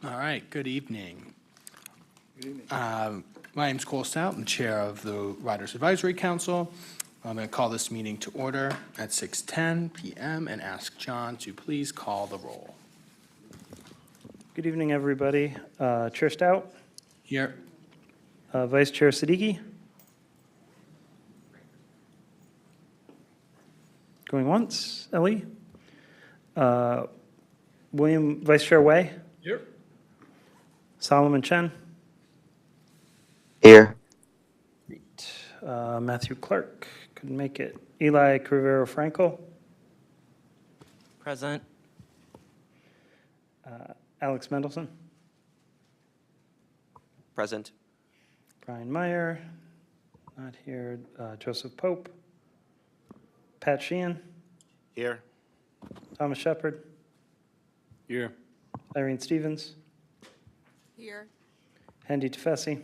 All right, good evening. Good evening. My name's Cole Stout, I'm Chair of the Riders Advisory Council. I'm going to call this meeting to order at 6:10 PM and ask John to please call the roll. Good evening, everybody. Chair Stout, Here. Vice Chair Siddiqui. Going once, Ellie. Vice Chair Wei. Here. Solomon Chen. Here. Great. Matthew Clark, couldn't make it. Eli Crivero Franco. Present. Alex Mendelson. Present. Brian Meyer, not here. Joseph Pope. Pat Sheehan. Here. Thomas Shepard. Here. Irene Stevens. Here. Hendy Tefesi.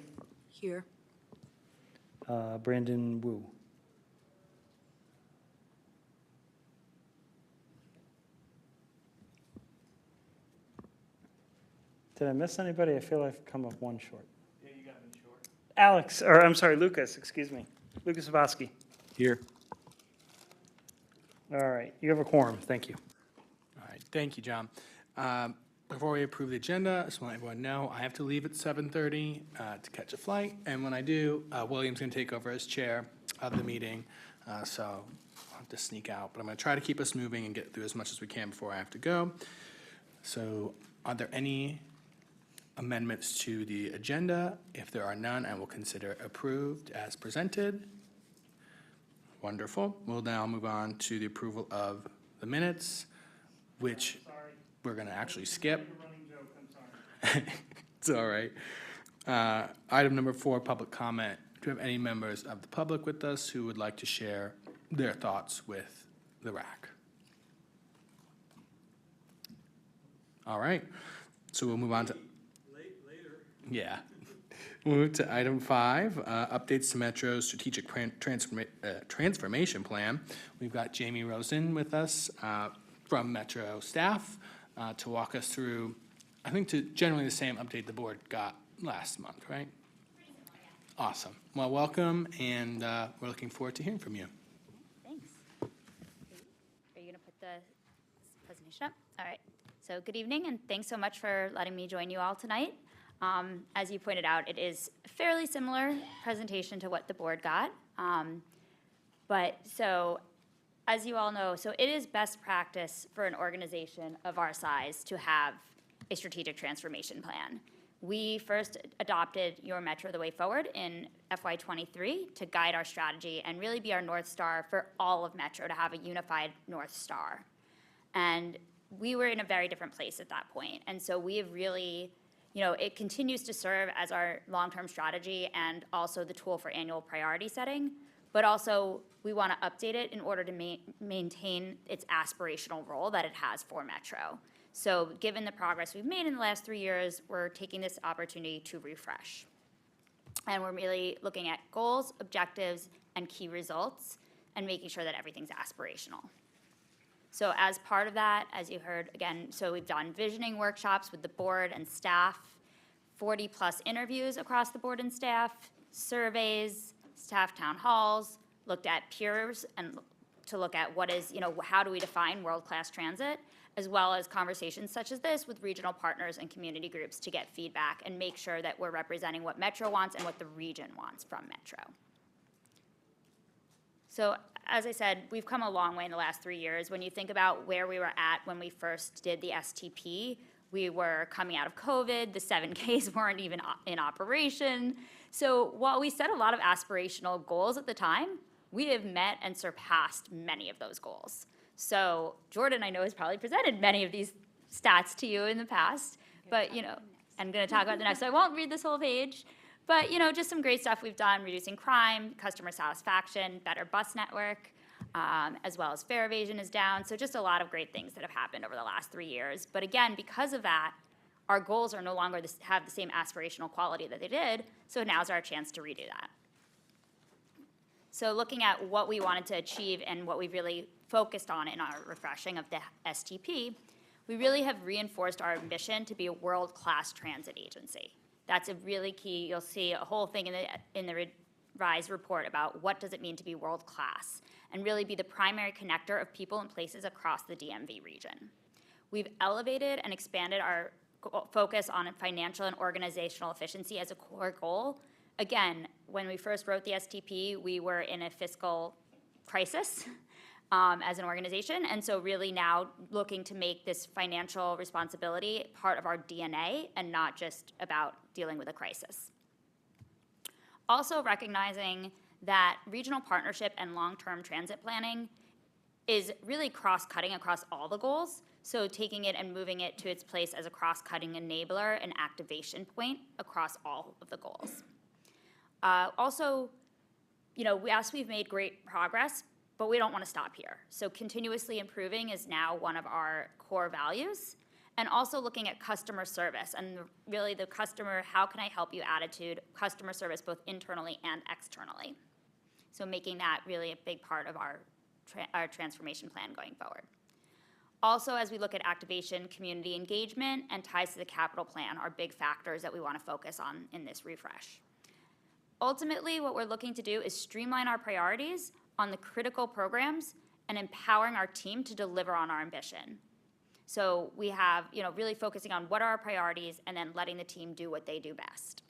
Here. Brandon Wu. Did I miss anybody? I feel I've come up one short. Yeah, you got me short. Alex, or I'm sorry, Lucas, excuse me. Lucas Sabowski. Here. All right, you have a quorum, thank you. All right, thank you, John. Before we approve the agenda, I just want everyone to know I have to leave at 7:30 to catch a flight, and when I do, William's going to take over as chair of the meeting, so I'll have to sneak out, but I'm going to try to keep us moving and get through as much as we can before I have to go. So are there any amendments to the agenda? If there are none, I will consider approved as presented. Wonderful. We'll now move on to the approval of the minutes, which we're going to actually skip. It's all right. Item number 4, public comment. Do we have any members of the public with us who would like to share their thoughts with the RAC? All right. So we'll move on to... Later. Yeah. We'll move to item 5, updates to Metro's strategic transformation plan. We've got Jamie Rosen with us from Metro staff to walk us through, I think, to generally the same update the board got last month, right? Awesome. Well, welcome, and we're looking forward to hearing from you. Thanks. Are you going to put the presentation up? All right. So good evening, and thanks so much for letting me join you all tonight. As you pointed out, it is a fairly similar presentation to what the board got. But so, as you all know, so it is best practice for an organization of our size to have a strategic transformation plan. We first adopted Your Metro the Way Forward in FY23 to guide our strategy and really be our North Star for all of Metro, to have a unified North Star. And we were in a very different place at that point. And so we have really, it continues to serve as our long-term strategy and also the tool for annual priority setting, but also we want to update it in order to maintain its aspirational role that it has for Metro. So given the progress we've made in the last 3 years, we're taking this opportunity to refresh. And we're really looking at goals, objectives, and key results, and making sure that everything's aspirational. So as part of that, as you heard, again, so we've done visioning workshops with the board and staff, 40+ interviews across the board and staff, surveys, staff town halls, looked at peers and to look at what is, how do we define world-class transit, as well as conversations such as this with regional partners and community groups to get feedback and make sure that we're representing what Metro wants and what the region wants from Metro. So as I said, we've come a long way in the last 3 years. When you think about where we were at when we first did the STP, we were coming out of COVID, the 7Ks weren't even in operation. So while we set a lot of aspirational goals at the time, we have met and surpassed many of those goals. So Jordan, I know, has probably presented many of these stats to you in the past, but I'm gonna talk about the next, so I won't read this whole page. But just some great stuff we've done: reducing crime, customer satisfaction, better bus network, as well as fare evasion is down. So just a lot of great things that have happened over the last 3 years. But again, because of that, our goals are no longer have the same aspirational quality that they did. So now's our chance to redo that. So looking at what we wanted to achieve and what we've really focused on in our refreshing of the STP, we really have reinforced our ambition to be a world-class transit agency. That's a really key. You'll see a whole thing in the revised report about what does it mean to be world-class, and really be the primary connector of people and places across the DMV region. We've elevated and expanded our focus on financial and organizational efficiency as a core goal. Again, when we first wrote the STP, we were in a fiscal crisis as an organization, and so really now looking to make this financial responsibility part of our DNA and not just about dealing with a crisis. Also recognizing that regional partnership and long-term transit planning is really cross-cutting across all the goals, so taking it and moving it to its place as a cross-cutting enabler and activation point across all of the goals. Also, yes, we've made great progress, but we don't want to stop here. So continuously improving is now one of our core values, and also looking at customer service and really the customer, how can I help you attitude, customer service both internally and externally. So making that really a big part of our transformation plan going forward. Also, as we look at activation, community engagement, and ties to the capital plan are big factors that we want to focus on in this refresh. Ultimately, what we're looking to do is streamline our priorities on the critical programs and empowering our team to deliver on our ambition. So we have, really focusing on what are our priorities and then letting the team do what they do best.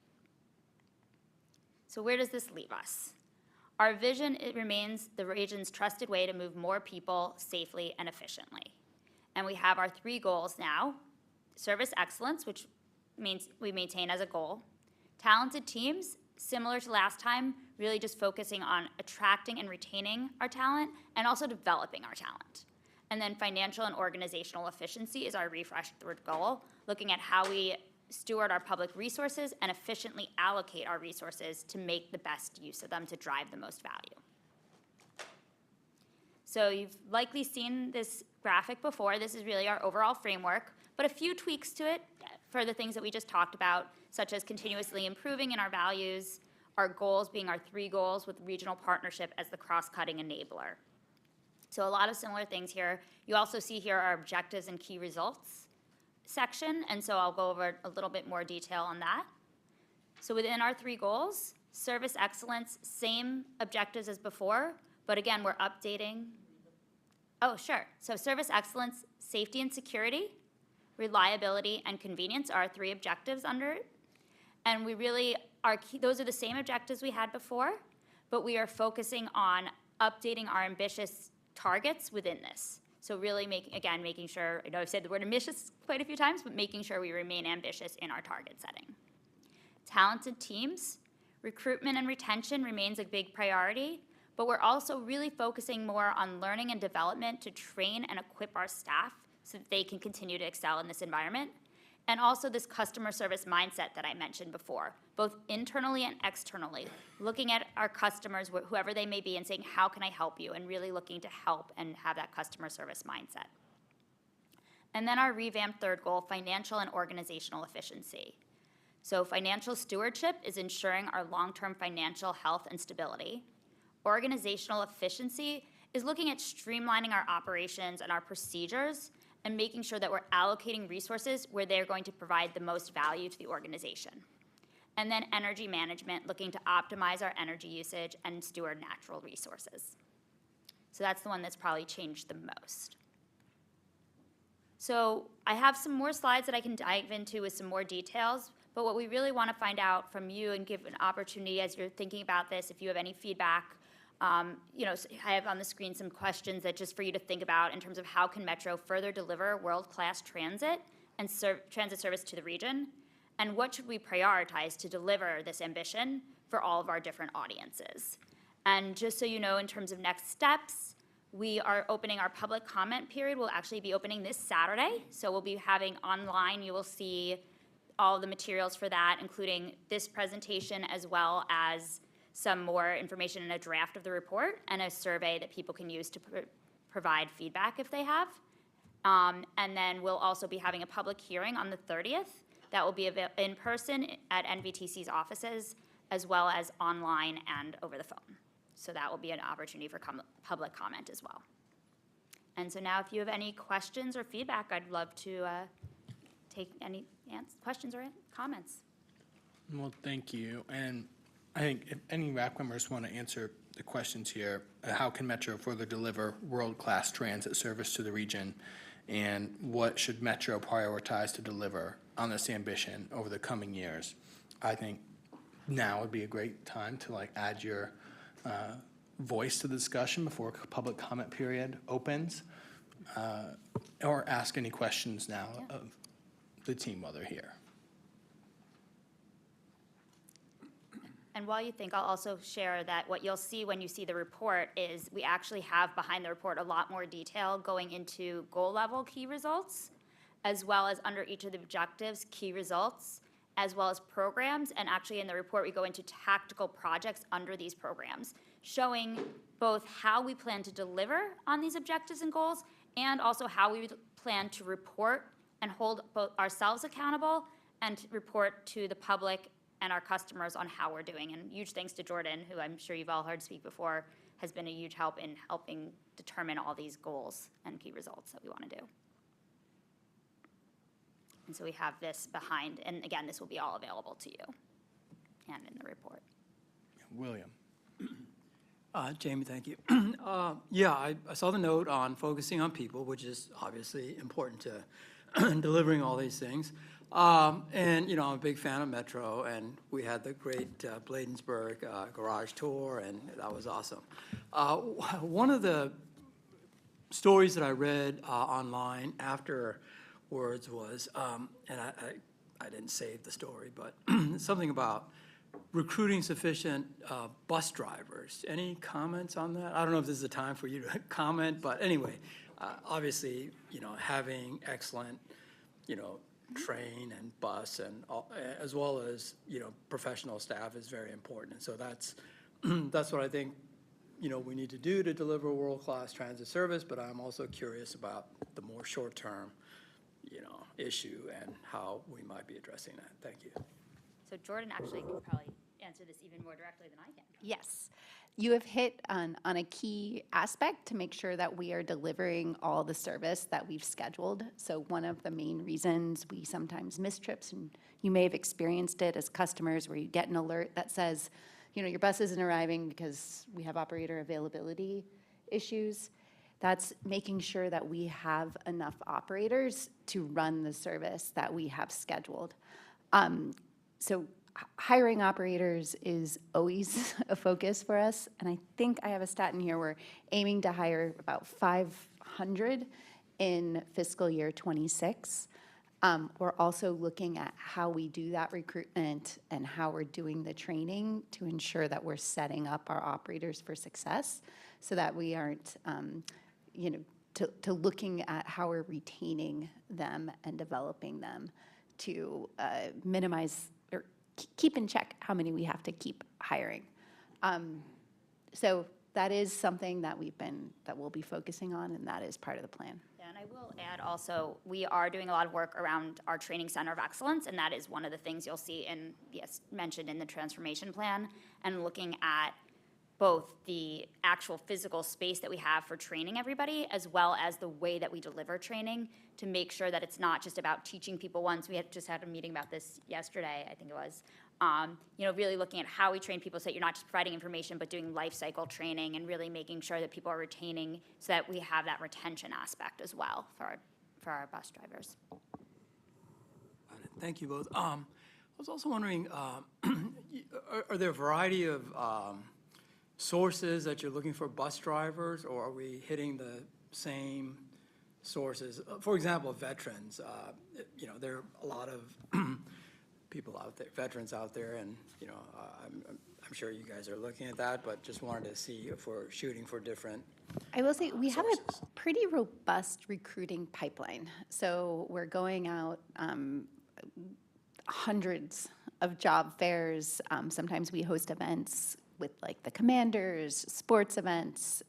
So where does this leave us? Our vision, it remains the region's trusted way to move more people safely and efficiently. And we have our 3 goals now: service excellence, which means we maintain as a goal; talented teams, similar to last time, really just focusing on attracting and retaining our talent and also developing our talent. And then financial and organizational efficiency is our refreshed 3rd goal, looking at how we steward our public resources and efficiently allocate our resources to make the best use of them to drive the most value. So you've likely seen this graphic before. This is really our overall framework, but a few tweaks to it for the things that we just talked about, such as continuously improving in our values, our goals being our 3 goals with regional partnership as the cross-cutting enabler. So a lot of similar things here. You also see here our objectives and key results section, and so I'll go over a little bit more detail on that. So within our 3 goals, service excellence, same objectives as before, but again, we're updating. Oh, sure. So service excellence, safety and security, reliability, and convenience are our 3 objectives under it. And we really are, those are the same objectives we had before, but we are focusing on updating our ambitious targets within this. So really making sure, I know I've said the word ambitious quite a few times, but making sure we remain ambitious in our target setting. Talented teams, recruitment and retention remains a big priority, but we're also really focusing more on learning and development to train and equip our staff so that they can continue to excel in this environment. And also this customer service mindset that I mentioned before, both internally and externally, looking at our customers, whoever they may be, and saying, how can I help you? And really looking to help and have that customer service mindset. And then our revamped 3rd goal, financial and organizational efficiency. So financial stewardship is ensuring our long-term financial health and stability. Organizational efficiency is looking at streamlining our operations and our procedures and making sure that we're allocating resources where they're going to provide the most value to the organization. And then energy management, looking to optimize our energy usage and steward natural resources. So that's the one that's probably changed the most. So I have some more slides that I can dive into with some more details, but what we really want to find out from you and give an opportunity as you're thinking about this, if you have any feedback, I have on the screen some questions that just for you to think about in terms of how can Metro further deliver world-class transit and transit service to the region, and what should we prioritize to deliver this ambition for all of our different audiences. And just so you know, in terms of next steps, we are opening our public comment period. We'll actually be opening this Saturday, so we'll be having online, you will see all the materials for that, including this presentation as well as some more information in a draft of the report and a survey that people can use to provide feedback if they have. And then we'll also be having a public hearing on the 30th that will be in person at NVTC's offices as well as online and over the phone. So that will be an opportunity for public comment as well. And so now if you have any questions or feedback, I'd love to take any questions or comments. Well, thank you. And I think if any RAC members want to answer the questions here, how can Metro further deliver world-class transit service to the region? And what should Metro prioritize to deliver on this ambition over the coming years? I think now would be a great time to add your voice to the discussion before a public comment period opens, or ask any questions now of the team while they're here. And while you think, I'll also share that what you'll see when you see the report is we actually have behind the report a lot more detail going into goal level key results, as well as under each of the objectives, key results, as well as programs. And actually in the report, we go into tactical projects under these programs, showing both how we plan to deliver on these objectives and goals, and also how we plan to report and hold both ourselves accountable and report to the public and our customers on how we're doing. And huge thanks to Jordan, who I'm sure you've all heard speak before, has been a huge help in helping determine all these goals and key results that we want to do. And so we have this behind, and again, this will be all available to you and in the report. William. Jamie, thank you. Yeah, I saw the note on focusing on people, which is obviously important to delivering all these things. And, I'm a big fan of Metro, and we had the great Bladensburg garage tour, and that was awesome. One of the stories that I read online afterwards was, and I didn't save the story, but something about recruiting sufficient bus drivers. Any comments on that? I don't know if this is the time for you to comment, but anyway, obviously, having excellent, train and bus and all, as well as, professional staff is very important. And so that's what I think, we need to do to deliver world-class transit service, but I'm also curious about the more short-term, issue and how we might be addressing that. Thank you. So Jordan actually can probably answer this even more directly than I can. Yes. You have hit on a key aspect to make sure that we are delivering all the service that we've scheduled. So one of the main reasons we sometimes miss trips, and you may have experienced it as customers, where you get an alert that says, your bus isn't arriving because we have operator availability issues. That's making sure that we have enough operators to run the service that we have scheduled. So hiring operators is always a focus for us, and I think I have a stat in here. We're aiming to hire about 500 in fiscal year '26. We're also looking at how we do that recruitment and how we're doing the training to ensure that we're setting up our operators for success, so that we aren't, to looking at how we're retaining them and developing them to minimize or keep in check how many we have to keep hiring. So that is something that we'll be focusing on, and that is part of the plan. Yeah, and I will add also, we are doing a lot of work around our training center of excellence, and that is one of the things you'll see mentioned in the transformation plan, and looking at both the actual physical space that we have for training everybody, as well as the way that we deliver training, to make sure that it's not just about teaching people once. We just had a meeting about this yesterday, I think it was. Really looking at how we train people, so that you're not just providing information, but doing life cycle training and really making sure that people are retaining, so that we have that retention aspect as well for our bus drivers. Thank you both. I was also wondering, are there a variety of sources that you're looking for bus drivers, or are we hitting the same sources? For example, veterans, there are a lot of people out there, veterans out there, and, I'm sure you guys are looking at that, but just wanted to see if we're shooting for different I will say we have sources. a pretty robust recruiting pipeline. So we're going out hundreds of job fairs. Sometimes we host events with the commanders, sports events.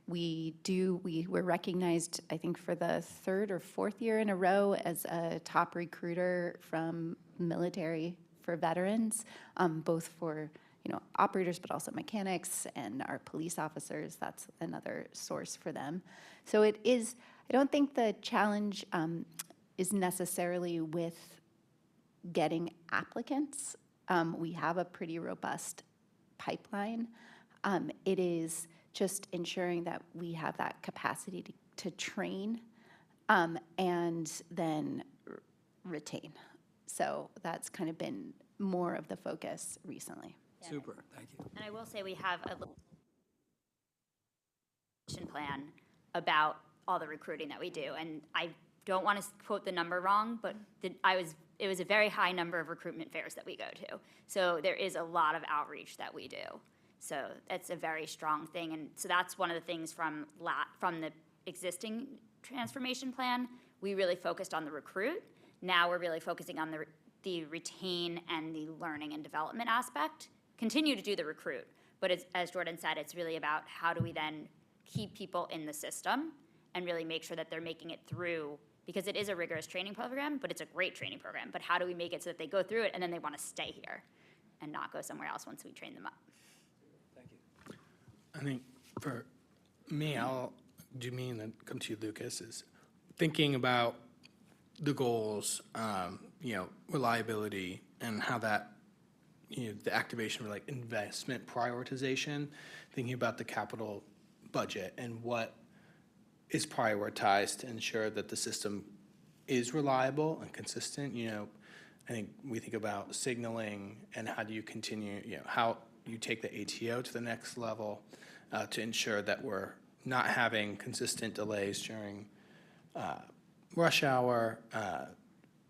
We're recognized, I think, for the third or fourth year in a row as a top recruiter from military for veterans, both for operators, but also mechanics and our police officers. That's another source for them. So it is, I don't think the challenge is necessarily with getting applicants. We have a pretty robust pipeline. It is just ensuring that we have that capacity to train and then retain. So that's kind of been more of the focus recently. Super, thank you. And I will say we have a plan about all the recruiting that we do. And I don't want to quote the number wrong, but it was a very high number of recruitment fairs that we go to. So there is a lot of outreach that we do. So that's a very strong thing. And so that's one of the things from the existing transformation plan. We really focused on the recruit. Now we're really focusing on the retain and the learning and development aspect. Continue to do the recruit, but as Jordan said, it's really about how do we then keep people in the system and really make sure that they're making it through, because it is a rigorous training program, but it's a great training program. But how do we make it so that they go through it and then they want to stay here and not go somewhere else once we train them up? Thank you. I think for me, I'll do me and then come to you, Lucas, is thinking about the goals, reliability, and how that, the activation of like investment prioritization, thinking about the capital budget and what is prioritized to ensure that the system is reliable and consistent. I think we think about signaling and how do you continue, how you take the ATO to the next level to ensure that we're not having consistent delays during rush hour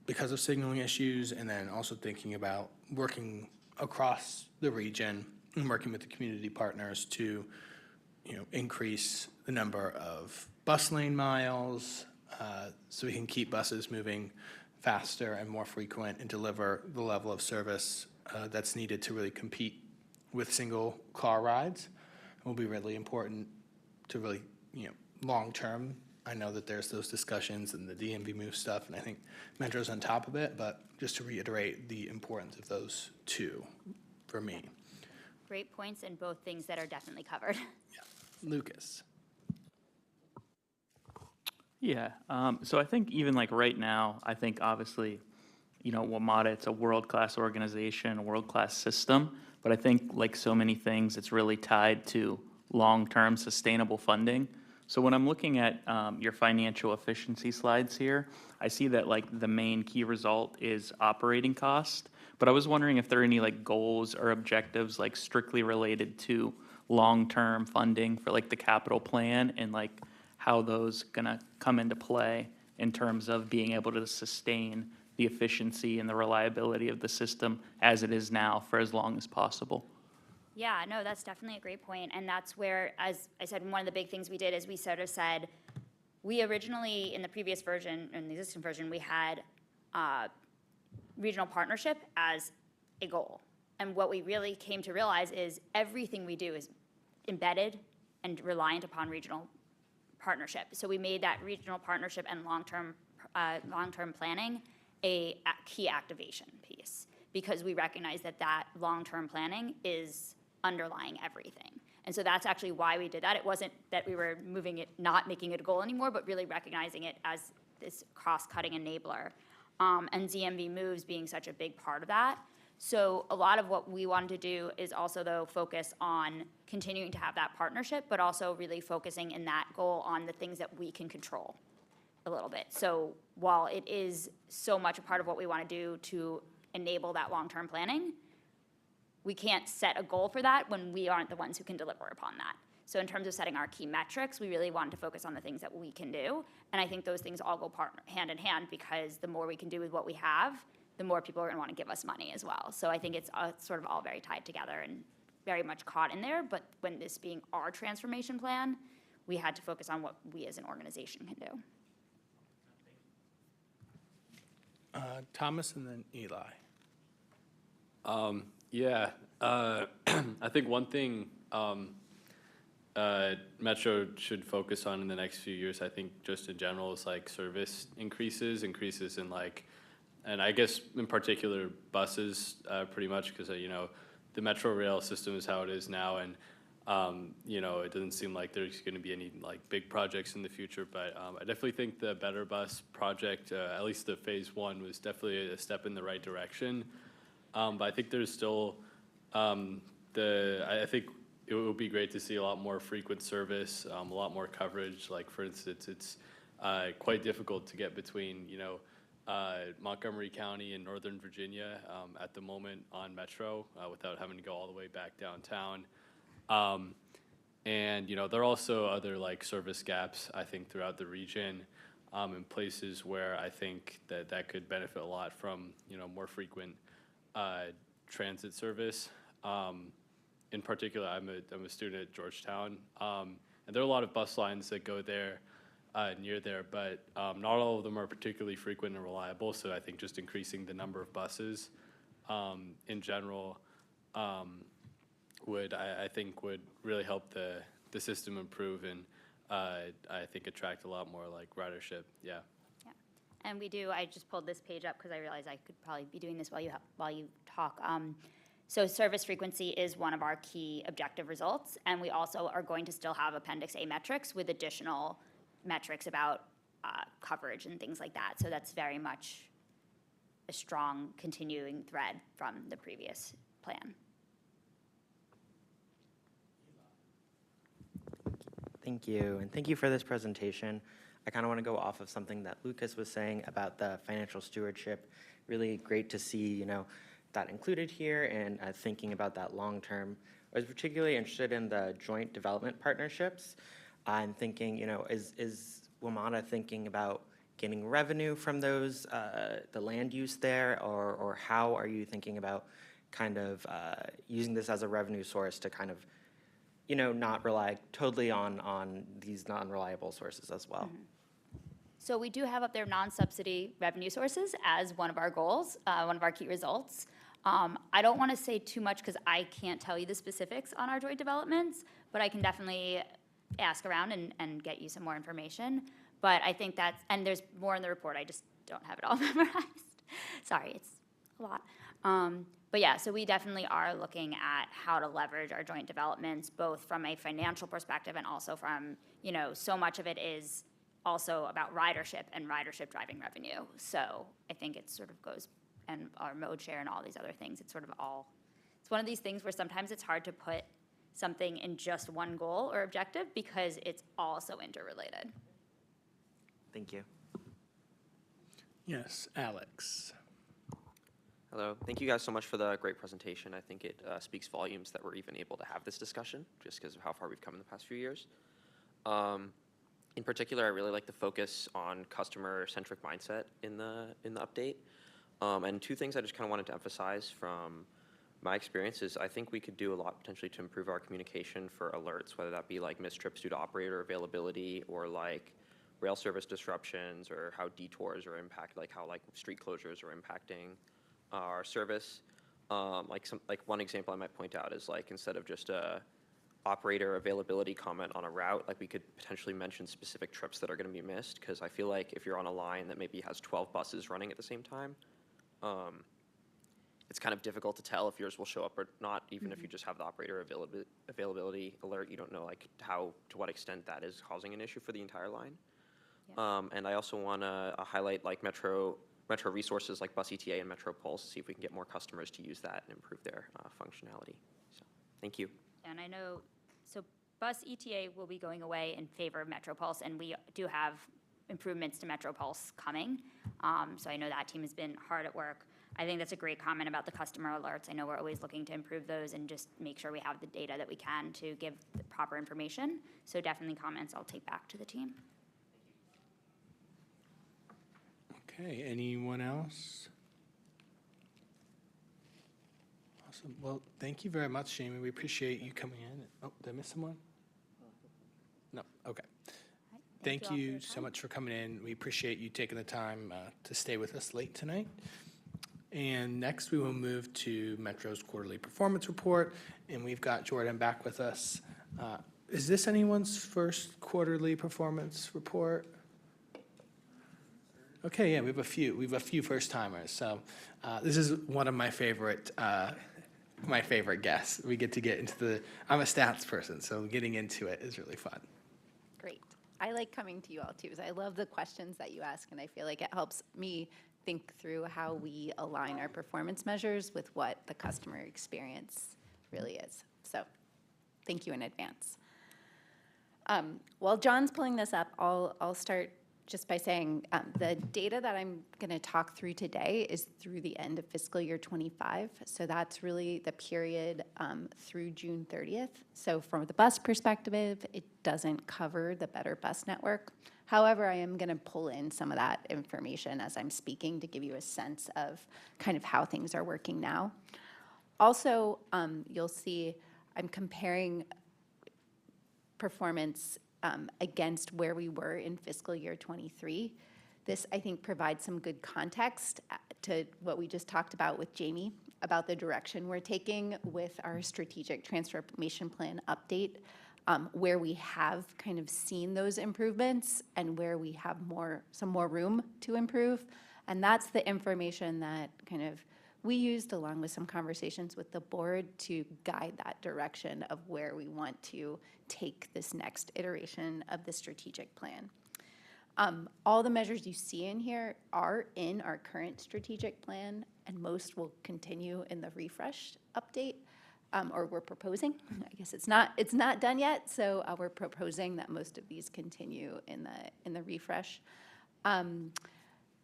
because of signaling issues, and then also thinking about working across the region and working with the community partners to increase the number of bus lane miles so we can keep buses moving faster and more frequent and deliver the level of service that's needed to really compete with single car rides. It will be really important to really, long term. I know that there's those discussions and the DMV move stuff, and I think Metro's on top of it, but just to reiterate the importance of those two for me. Great points, and both things that are definitely covered. Yeah. Lucas. Yeah, so I think even like right now, I think obviously, WMATA, it's a world-class organization, a world-class system, but I think like so many things, it's really tied to long-term sustainable funding. So when I'm looking at your financial efficiency slides here, I see that like the main key result is operating cost, but I was wondering if there are any like goals or objectives like strictly related to long-term funding for like the capital plan and like how those gonna come into play in terms of being able to sustain the efficiency and the reliability of the system as it is now for as long as possible. Yeah, no, that's definitely a great point. And that's where, as I said, one of the big things we did is we sort of said, we originally, in the previous version, in the existing version, we had regional partnership as a goal. And what we really came to realize is everything we do is embedded and reliant upon regional partnership. So we made that regional partnership and long-term planning a key activation piece, because we recognize that long-term planning is underlying everything. And so that's actually why we did that. It wasn't that we were not making it a goal anymore, but really recognizing it as this cross-cutting enabler. And ZMV moves being such a big part of that. So a lot of what we wanted to do is also, though, focus on continuing to have that partnership, but also really focusing in that goal on the things that we can control a little bit. So while it is so much a part of what we want to do to enable that long-term planning, we can't set a goal for that when we aren't the ones who can deliver upon that. So in terms of setting our key metrics, we really wanted to focus on the things that we can do. And I think those things all go hand in hand, because the more we can do with what we have, the more people are going to want to give us money as well. So I think it's sort of all very tied together and very much caught in there. But when this being our transformation plan, we had to focus on what we as an organization can do. Thomas and then Eli. I think one thing Metro should focus on in the next few years, I think just in general, is like service increases in like, and I guess in particular buses, pretty much, because the Metro rail system is how it is now, and you know, it doesn't seem like there's going to be any like big projects in the future. But I definitely think the Better Bus project, at least the phase 1, was definitely a step in the right direction. But I think there's still I think it would be great to see a lot more frequent service, a lot more coverage. Like for instance, it's quite difficult to get between, you know, Montgomery County and Northern Virginia at the moment on Metro without having to go all the way back downtown. And, you know, there are also other like service gaps, I think, throughout the region in places where I think that could benefit a lot from, you know, more frequent transit service. In particular, I'm a student at Georgetown, and there are a lot of bus lines that go there near there, but not all of them are particularly frequent and reliable. So I think just increasing the number of buses in general I think would really help the system improve and I think attract a lot more like ridership. Yeah. Yeah. And I just pulled this page up because I realized I could probably be doing this while you talk. So service frequency is one of our key objective results, and we also are going to still have Appendix A metrics with additional metrics about coverage and things like that. So that's very much a strong continuing thread from the previous plan. Thank you, and thank you for this presentation. I kind of want to go off of something that Lucas was saying about the financial stewardship. Really great to see, you know, that included here and thinking about that long term. I was particularly interested in the joint development partnerships. I'm thinking, you know, is WMATA thinking about getting revenue from those, the land use there, or how are you thinking about kind of using this as a revenue source to kind of, you know, not rely totally on these non-reliable sources as well? Mm-hmm. So we do have up there non-subsidy revenue sources as one of our goals, one of our key results. I don't want to say too much because I can't tell you the specifics on our joint developments, but I can definitely ask around and get you some more information. But I think and there's more in the report, I just don't have it all memorized. Sorry, it's a lot. But yeah, so we definitely are looking at how to leverage our joint developments, both from a financial perspective and also from, you know, so much of it is also about ridership and ridership driving revenue. So I think it sort of goes, and our mode share and all these other things, it's sort of it's one of these things where sometimes it's hard to put something in just one goal or objective because it's all so interrelated. Thank you. Yes, Alex. Hello. Thank you guys so much for the great presentation. I think it speaks volumes that we're even able to have this discussion just because of how far we've come in the past few years. In particular, I really like the focus on customer-centric mindset in the update. And two things I just kind of wanted to emphasize from my experience is I think we could do a lot potentially to improve our communication for alerts, whether that be like missed trips due to operator availability or like rail service disruptions or how detours are impacted, like how like street closures are impacting our service. Like one example I might point out is like instead of just a operator availability comment on a route, like we could potentially mention specific trips that are going to be missed, because I feel like if you're on a line that maybe has 12 buses running at the same time, it's kind of difficult to tell if yours will show up or not, even if you just have the operator availability alert. You don't know like to what extent that is causing an issue for the entire line. Yeah. And I also want to highlight like Metro resources like Bus ETA and Metro Pulse, see if we can get more customers to use that and improve their functionality. So, thank you. And I know, so Bus ETA will be going away in favor of Metro Pulse, and we do have improvements to Metro Pulse coming. So I know that team has been hard at work. I think that's a great comment about the customer alerts. I know we're always looking to improve those and just make sure we have the data that we can to give the proper information. So definitely comments I'll take back to the team. Okay, anyone else? Awesome. Well, thank you very much, Jamie. We appreciate you coming in. Oh, did I miss someone? No, okay. Right, Thank all for you your so time. much for coming in. We appreciate you taking the time to stay with us late tonight. And next, we will move to Metro's quarterly performance report, and we've got Jordan back with us. Is this anyone's first quarterly performance report? Okay, yeah, we have a few first timers. So this is one of my favorite my favorite guess. We get to get into I'm a stats person, so getting into it is really fun. Great. I like coming to you all too, because I love the questions that you ask, and I feel like it helps me think through how we align our performance measures with what the customer experience really is. So thank you in advance. While John's pulling this up, I'll start just by saying the data that I'm going to talk through today is through the end of fiscal year 25. So that's really the period through June 30th. So from the bus perspective, it doesn't cover the Better Bus Network. However, I am going to pull in some of that information as I'm speaking to give you a sense of kind of how things are working now. Also, you'll see I'm comparing performance against where we were in fiscal year 23. This, I think, provides some good context to what we just talked about with Jamie about the direction we're taking with our strategic transformation plan update, where we have kind of seen those improvements and where we have some more room to improve. And that's the information that kind of we used along with some conversations with the board to guide that direction of where we want to take this next iteration of the strategic plan. All the measures you see in here are in our current strategic plan, and most will continue in the refresh update, or we're proposing. I guess it's not done yet, so we're proposing that most of these continue in the refresh.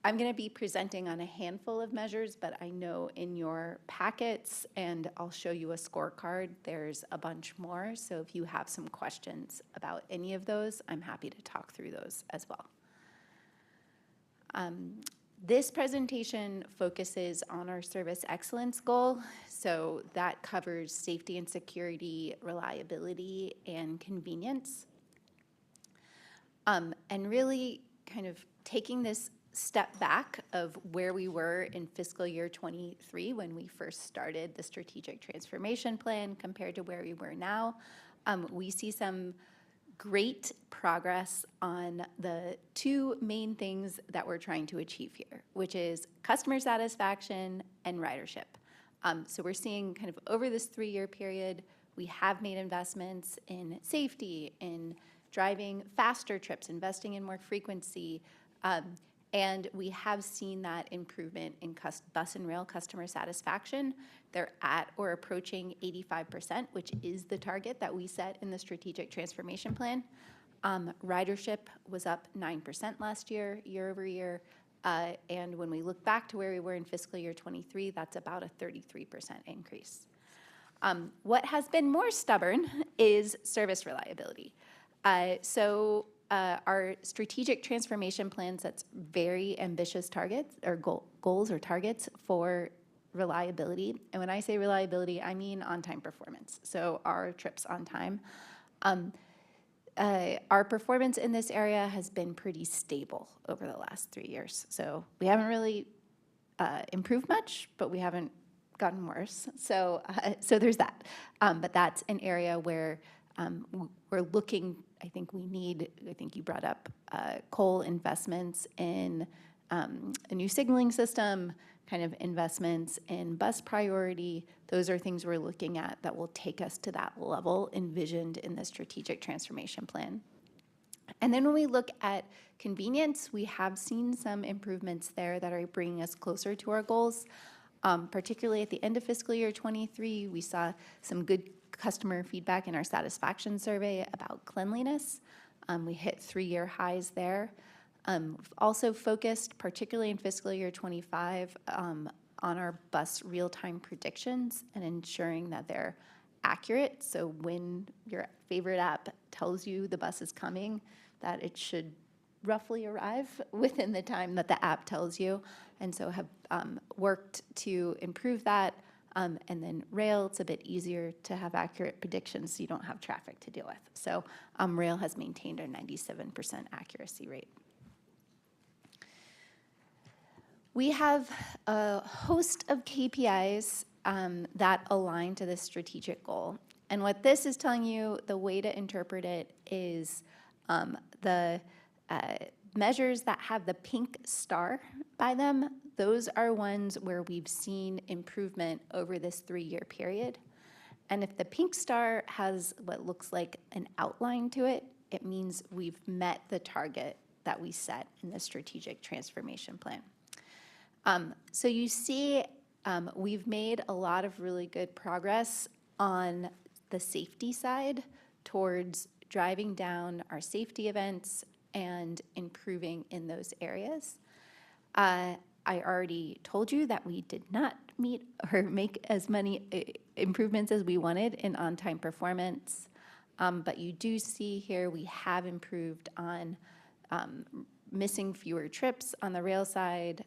I'm going to be presenting on a handful of measures, but I know in your packets, and I'll show you a scorecard, there's a bunch more. So if you have some questions about any of those, I'm happy to talk through those as well. This presentation focuses on our service excellence goal. So that covers safety and security, reliability, and convenience. And really kind of taking this step back of where we were in fiscal year 23 when we first started the strategic transformation plan compared to where we were now. We see some great progress on the two main things that we're trying to achieve here, which is customer satisfaction and ridership. So we're seeing kind of over this 3-year period, we have made investments in safety, in driving faster trips, investing in more frequency, and we have seen that improvement in bus and rail customer satisfaction. They're at or approaching 85%, which is the target that we set in the strategic transformation plan. Ridership was up 9% last year, year over year. And when we look back to where we were in fiscal year 23, that's about a 33% increase. What has been more stubborn is service reliability. Our strategic transformation plan sets very ambitious targets or goals or targets for reliability. And when I say reliability, I mean on-time performance. So our trips on time. Our performance in this area has been pretty stable over the last 3 years. So we haven't really improved much, but we haven't gotten worse. So there's that. But that's an area where we're looking. I think you brought up coal investments in a new signaling system, kind of investments in bus priority. Those are things we're looking at that will take us to that level envisioned in the strategic transformation plan. And then when we look at convenience, we have seen some improvements there that are bringing us closer to our goals. Particularly at the end of fiscal year 23, we saw some good customer feedback in our satisfaction survey about cleanliness. We hit 3-year highs there. We've also focused, particularly in fiscal year 25, on our bus real-time predictions and ensuring that they're accurate. So when your favorite app tells you the bus is coming, that it should roughly arrive within the time that the app tells you. And so have worked to improve that. And then rail, it's a bit easier to have accurate predictions so you don't have traffic to deal with. So rail has maintained a 97% accuracy rate. We have a host of KPIs that align to this strategic goal. And what this is telling you, the way to interpret it is measures that have the pink star by them, those are ones where we've seen improvement over this 3-year period. And if the pink star has what looks like an outline to it, it means we've met the target that we set in the strategic transformation plan. So you see, we've made a lot of really good progress on the safety side towards driving down our safety events and improving in those areas. I already told you that we did not meet or make as many improvements as we wanted in on-time performance. But you do see here we have improved on missing fewer trips on the rail side,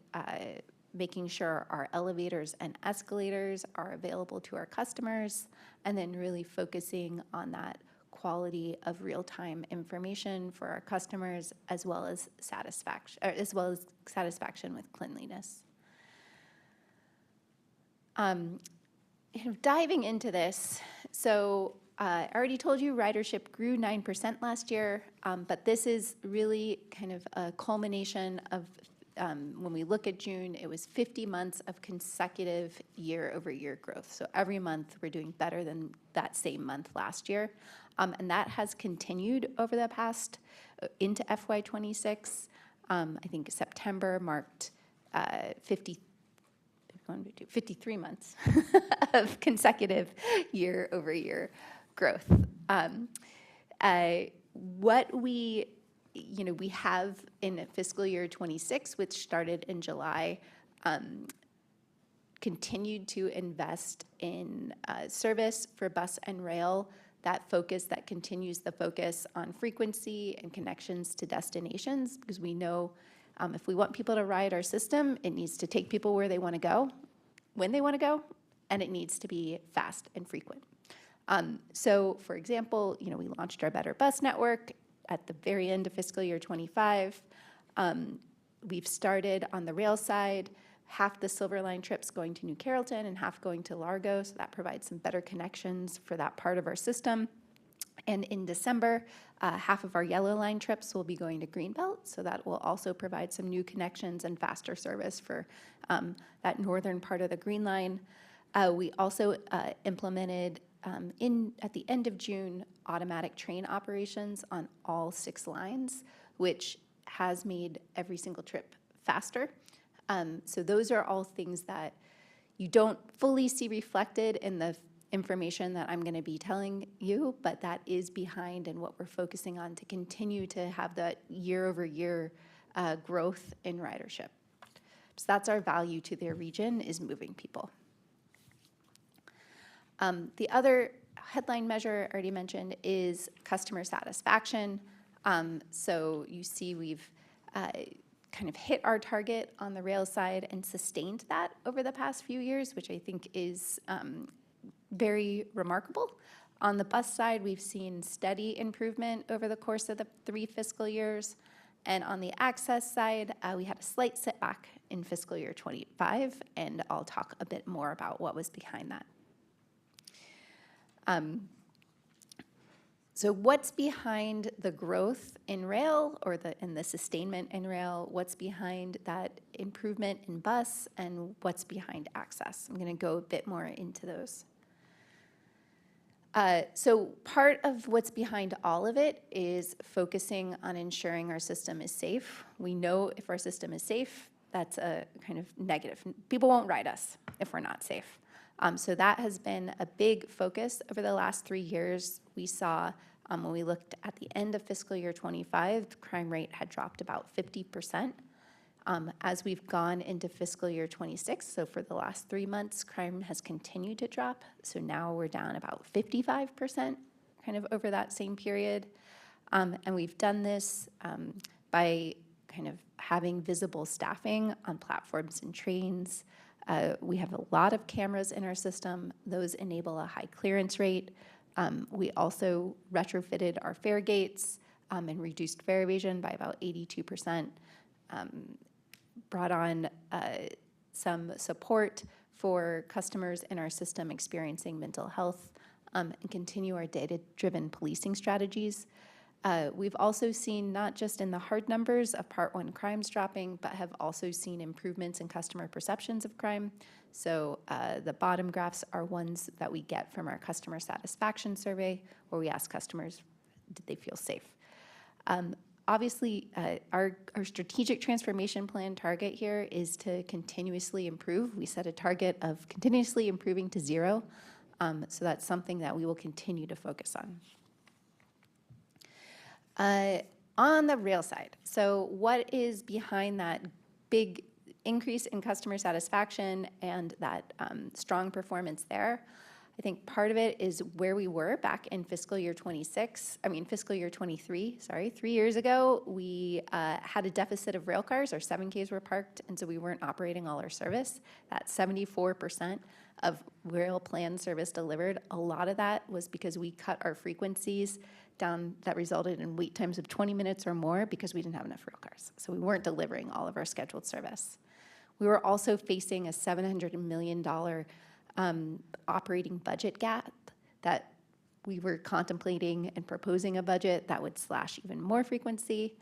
making sure our elevators and escalators are available to our customers, and then really focusing on that quality of real-time information for our customers, as well as satisfaction with cleanliness. Diving into this, so I already told you ridership grew 9% last year, but this is really kind of a culmination of when we look at June, it was 50 months of consecutive year-over-year growth. So every month we're doing better than that same month last year. And that has continued over the past into FY26. I think September marked 53 months of consecutive year-over-year growth. What we have in fiscal year 26, which started in July, continued to invest in service for bus and rail, that continues the focus on frequency and connections to destinations, because we know if we want people to ride our system, it needs to take people where they want to go, when they want to go, and it needs to be fast and frequent. So, for example, we launched our Better Bus Network at the very end of fiscal year 25. We've started on the rail side, half the Silver Line trips going to New Carrollton and half going to Largo, so that provides some better connections for that part of our system. And in December, half of our Yellow Line trips will be going to Greenbelt, so that will also provide some new connections and faster service for that northern part of the Green Line. We also implemented at the end of June, automatic train operations on all 6 lines, which has made every single trip faster. So those are all things that you don't fully see reflected in the information that I'm going to be telling you, but that is behind and what we're focusing on to continue to have that year-over-year growth in ridership. So that's our value to their region, is moving people. The other headline measure I already mentioned is customer satisfaction. So you see we've kind of hit our target on the rail side and sustained that over the past few years, which I think is very remarkable. On the bus side, we've seen steady improvement over the course of the 3 fiscal years. And on the access side, we had a slight setback in fiscal year 25, and I'll talk a bit more about what was behind that. So what's behind the growth in rail, or in the sustainment in rail? What's behind that improvement in bus, and what's behind access? I'm going to go a bit more into those. So part of what's behind all of it is focusing on ensuring our system is safe. We know if our system is safe, that's a kind of negative. People won't ride us if we're not safe. So that has been a big focus over the last 3 years. We saw when we looked at the end of fiscal year 25, the crime rate had dropped about 50%. As we've gone into fiscal year 26, so for the last 3 months, crime has continued to drop. So now we're down about 55% kind of over that same period. And we've done this by kind of having visible staffing on platforms and trains. We have a lot of cameras in our system. Those enable a high clearance rate. We also retrofitted our fare gates and reduced fare evasion by about 82%. Brought on some support for customers in our system experiencing mental health, and continue our data-driven policing strategies. We've also seen, not just in the hard numbers of Part 1 crimes dropping, but have also seen improvements in customer perceptions of crime. So the bottom graphs are ones that we get from our customer satisfaction survey, where we ask customers, did they feel safe? Obviously, our strategic transformation plan target here is to continuously improve. We set a target of continuously improving to 0. So that's something that we will continue to focus on. On the rail side, so what is behind that big increase in customer satisfaction and that strong performance there? I think part of it is where we were back in fiscal year 23, sorry. 3 years ago, we had a deficit of rail cars. Our 7Ks were parked, and so we weren't operating all our service. That 74% of rail plan service delivered, a lot of that was because we cut our frequencies down. That resulted in wait times of 20 minutes or more because we didn't have enough rail cars. So we weren't delivering all of our scheduled service. We were also facing a $700 million operating budget gap that we were contemplating and proposing a budget that would slash even more frequency.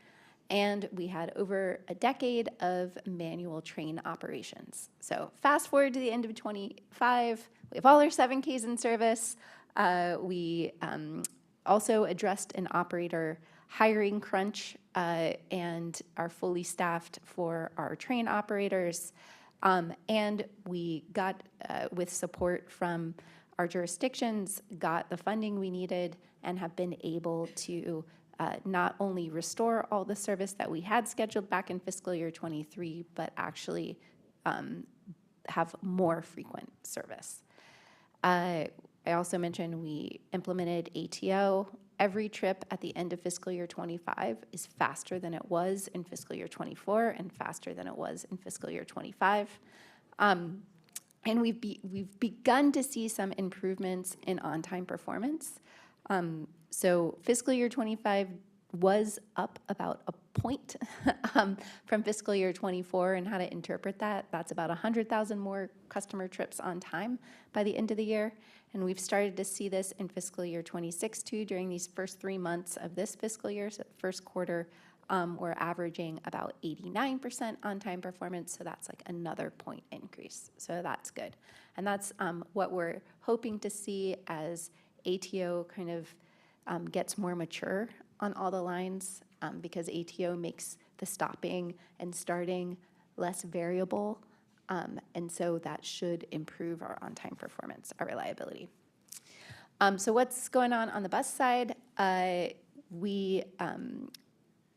And we had over a decade of manual train operations. So fast forward to the end of 25, we have all our 7Ks in service. We also addressed an operator hiring crunch and are fully staffed for our train operators. And we got, with support from our jurisdictions, got the funding we needed and have been able to not only restore all the service that we had scheduled back in fiscal year 23, but actually have more frequent service. I also mentioned we implemented ATO. Every trip at the end of fiscal year 25 is faster than it was in fiscal year 24 and faster than it was in fiscal year 25. And we've begun to see some improvements in on-time performance. So fiscal year 25 was up about a point from fiscal year 24, and how to interpret that, that's about 100,000 more customer trips on time by the end of the year. And we've started to see this in fiscal year 26 too, during these first 3 months of this fiscal year. So first quarter, we're averaging about 89% on-time performance, so that's like another point increase. So that's good. And that's what we're hoping to see as ATO kind of gets more mature on all the lines, because ATO makes the stopping and starting less variable. And so that should improve our on-time performance, our reliability. So what's going on the bus side? We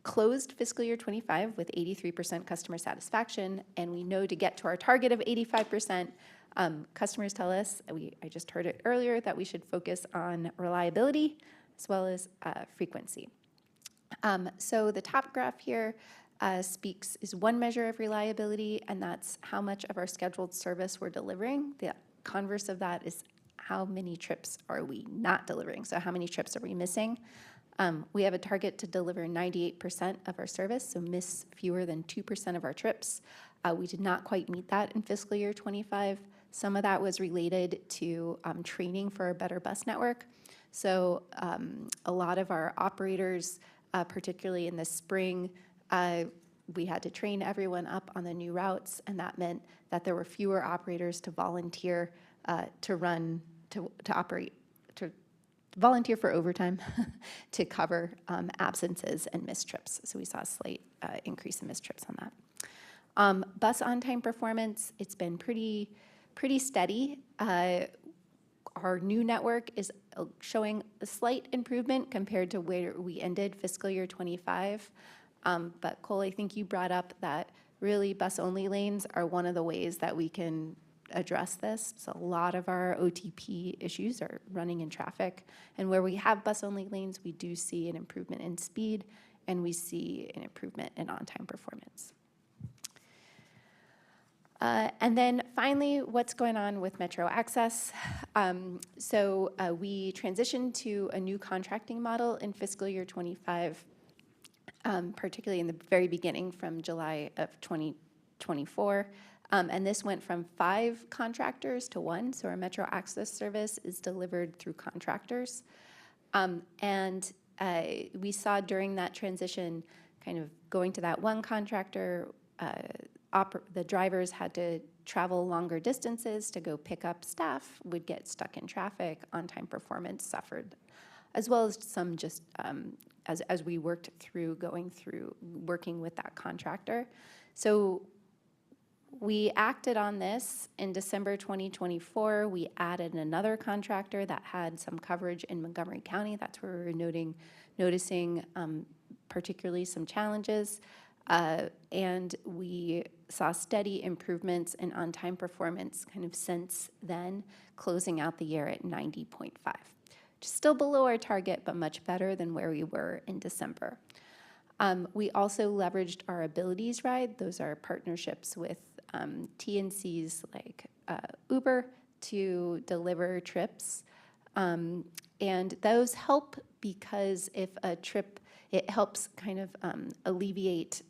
closed fiscal year 25 with 83% customer satisfaction, and we know to get to our target of 85%, customers tell us, I just heard it earlier, that we should focus on reliability as well as frequency. So the top graph here is one measure of reliability, and that's how much of our scheduled service we're delivering. The converse of that is how many trips are we not delivering, so how many trips are we missing. We have a target to deliver 98% of our service, so miss fewer than 2% of our trips. We did not quite meet that in fiscal year 25. Some of that was related to training for a better bus network. So a lot of our operators, particularly in the spring, we had to train everyone up on the new routes, and that meant that there were fewer operators to volunteer to volunteer for overtime to cover absences and missed trips. So we saw a slight increase in missed trips on that. Bus on-time performance, it's been pretty steady. Our new network is showing a slight improvement compared to where we ended fiscal year 25. But Cole, I think you brought up that really bus-only lanes are one of the ways that we can address this. So a lot of our OTP issues are running in traffic. And where we have bus-only lanes, we do see an improvement in speed, and we see an improvement in on-time performance. And then finally, what's going on with Metro Access? So we transitioned to a new contracting model in fiscal year 25, particularly in the very beginning from July of 2024. And this went from 5 contractors to 1. So our Metro Access service is delivered through contractors. And we saw during that transition, kind of going to that one contractor, the drivers had to travel longer distances to go pick up staff, would get stuck in traffic, on-time performance suffered, as well as some just as we worked through working with that contractor. So we acted on this in December 2024. We added another contractor that had some coverage in Montgomery County. That's where we were noticing particularly some challenges. And we saw steady improvements in on-time performance kind of since then, closing out the year at 90.5. Still below our target, but much better than where we were in December. We also leveraged our Abilities Ride. Those are partnerships with TNCs like Uber to deliver trips. And those help because if a trip, it helps kind of alleviate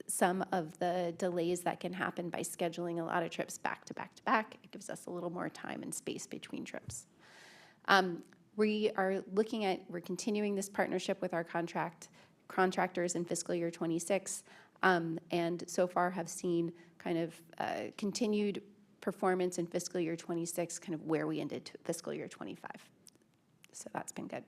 some of the delays that can happen by scheduling a lot of trips back to back to back. It gives us a little more time and space between trips. We're continuing this partnership with our contractors in fiscal year 26, and so far have seen kind of continued performance in fiscal year 26, kind of where we ended fiscal year 25. So that's been good.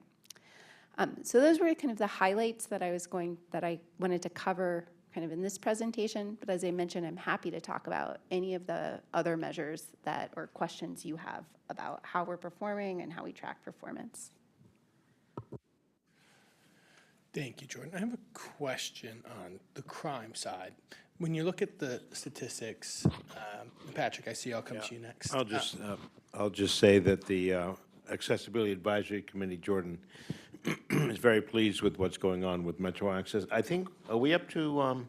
So those were kind of the highlights that I wanted to cover kind of in this presentation, but as I mentioned, I'm happy to talk about any of the other measures or questions you have about how we're performing and how we track performance. Thank you, Jordan. I have a question on the crime side. When you look at the statistics, Patrick, I see I'll come to you next. I'll just say that the Accessibility Advisory Committee, Jordan, is very pleased with what's going on with Metro Access. I think, are we up to,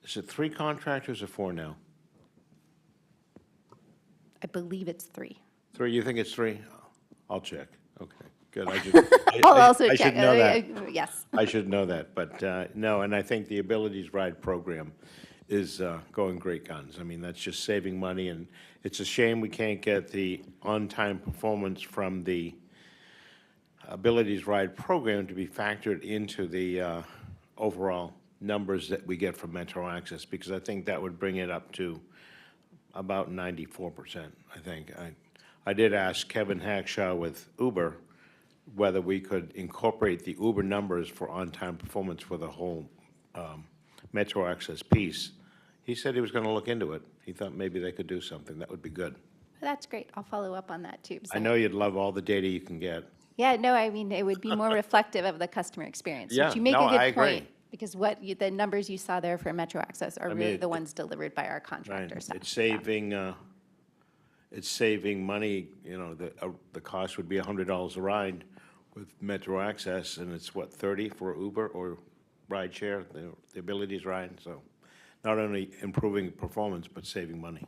is it 3 contractors or 4 now? I believe it's 3. 3, you think it's 3? I'll check. Okay, good. I'll also I check. should know that. Yes. I should know that, but no, and I think the Abilities Ride program is going great guns. I mean, that's just saving money, and it's a shame we can't get the on-time performance from the Abilities Ride program to be factored into the overall numbers that we get from Metro Access, because I think that would bring it up to about 94%, I think. I did ask Kevin Hackshaw with Uber whether we could incorporate the Uber numbers for on-time performance for the whole Metro Access piece. He said he was going to look into it. He thought maybe they could do something. That would be good. That's great. I'll follow up on that too. I know you'd love all the data you can get. Yeah, no, I mean, it would be more reflective of the customer experience. Yeah, But you make no, a good I agree. point, because the numbers you saw there for Metro Access are really the ones delivered by our Right. contractors. It's saving money. You know, the cost would be $100 a ride with Metro Access, and it's what, 30 for Uber or rideshare, the Abilities Ride. So not only improving performance, but saving money.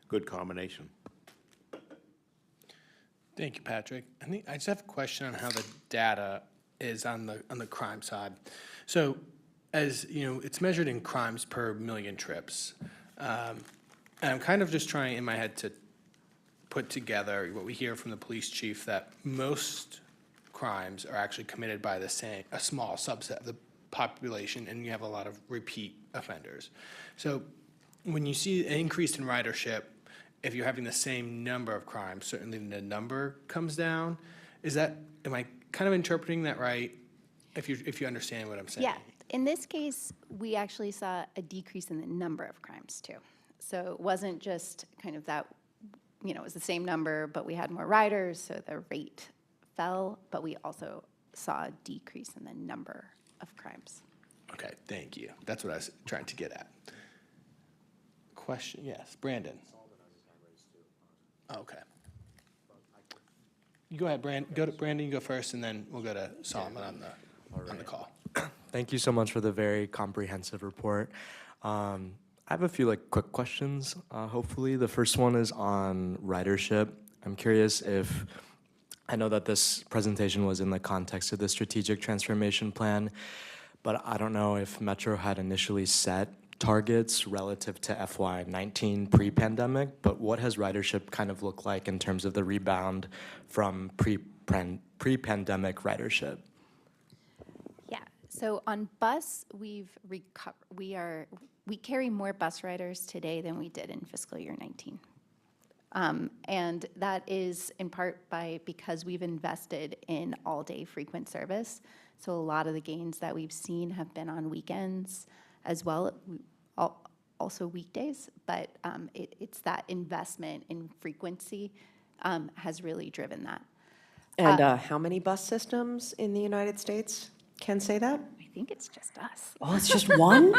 Good combination. Thank you, Patrick. I just have a question on how the data is on the crime side. So, as you know, it's measured in crimes per million trips, and I'm kind of just trying in my head to put together what we hear from the police chief, that most crimes are actually committed by a small subset of the population, and you have a lot of repeat offenders. So, when you see an increase in ridership, if you're having the same number of crimes, certainly the number comes down. Am I kind of interpreting that right? If you understand what I'm saying. Yeah, in this case, we actually saw a decrease in the number of crimes too. So it wasn't just kind of that, it was the same number, but we had more riders, so the rate fell, but we also saw a decrease in the number of crimes. Okay, thank you. That's what I was trying to get at. Question, yes, Brandon. Okay. You go ahead, Brandon, you go first, and then we'll go to Solomon on the call. Thank you so much for the very comprehensive report. I have a few quick questions, hopefully. The first one is on ridership. I'm curious if, I know that this presentation was in the context of the strategic transformation plan, but I don't know if Metro had initially set targets relative to FY19 pre-pandemic, but what has ridership kind of looked like in terms of the rebound from pre-pandemic ridership? Yeah, so on bus, we carry more bus riders today than we did in fiscal year 19. And that is in part because we've invested in all-day frequent service. So a lot of the gains that we've seen have been on weekends as well, also weekdays. But it's that investment in frequency has really driven that. And how many bus systems in the United States can say that? I think it's just us. Oh, it's just one?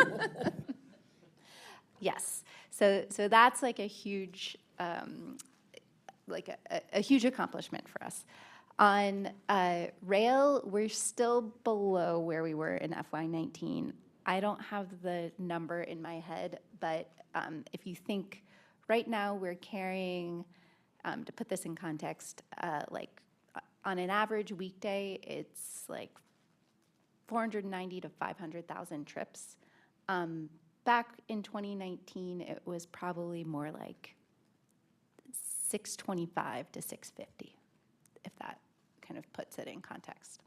Yes. So that's like a huge a huge accomplishment for us. On rail, we're still below where we were in FY19. I don't have the number in my head, but if you think right now we're carrying, to put this in context, on an average weekday, it's like 490 to 500,000 trips. Back in 2019, it was probably more like 625 to 650, if that kind of puts it in context.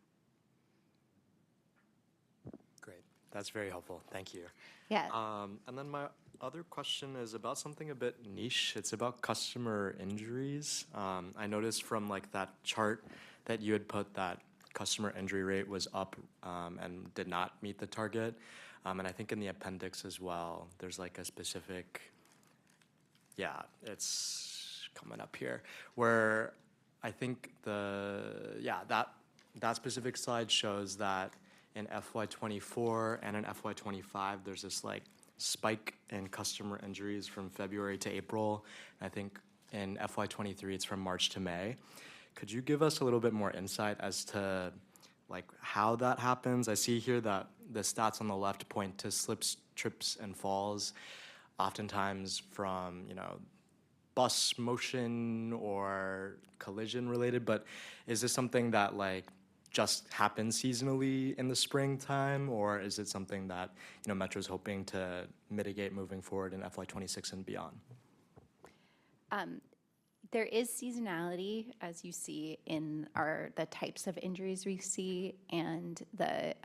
Great. That's very helpful. Thank you. Yeah. And then my other question is about something a bit niche. It's about customer injuries. I noticed from like that chart that you had put that customer injury rate was up and did not meet the target. And I think in the appendix as well, there's like a specific, yeah, it's coming up here, where I think that specific slide shows that in FY24 and in FY25, there's this like spike in customer injuries from February to April. I think in FY23, it's from March to May. Could you give us a little bit more insight as to like how that happens? I see here that the stats on the left point to slips, trips, and falls, oftentimes from, bus motion or collision related, but is this something that like just happens seasonally in the springtime, or is it something that, Metro's hoping to mitigate moving forward in FY26 and beyond? There is seasonality, as you see in the types of injuries we see and the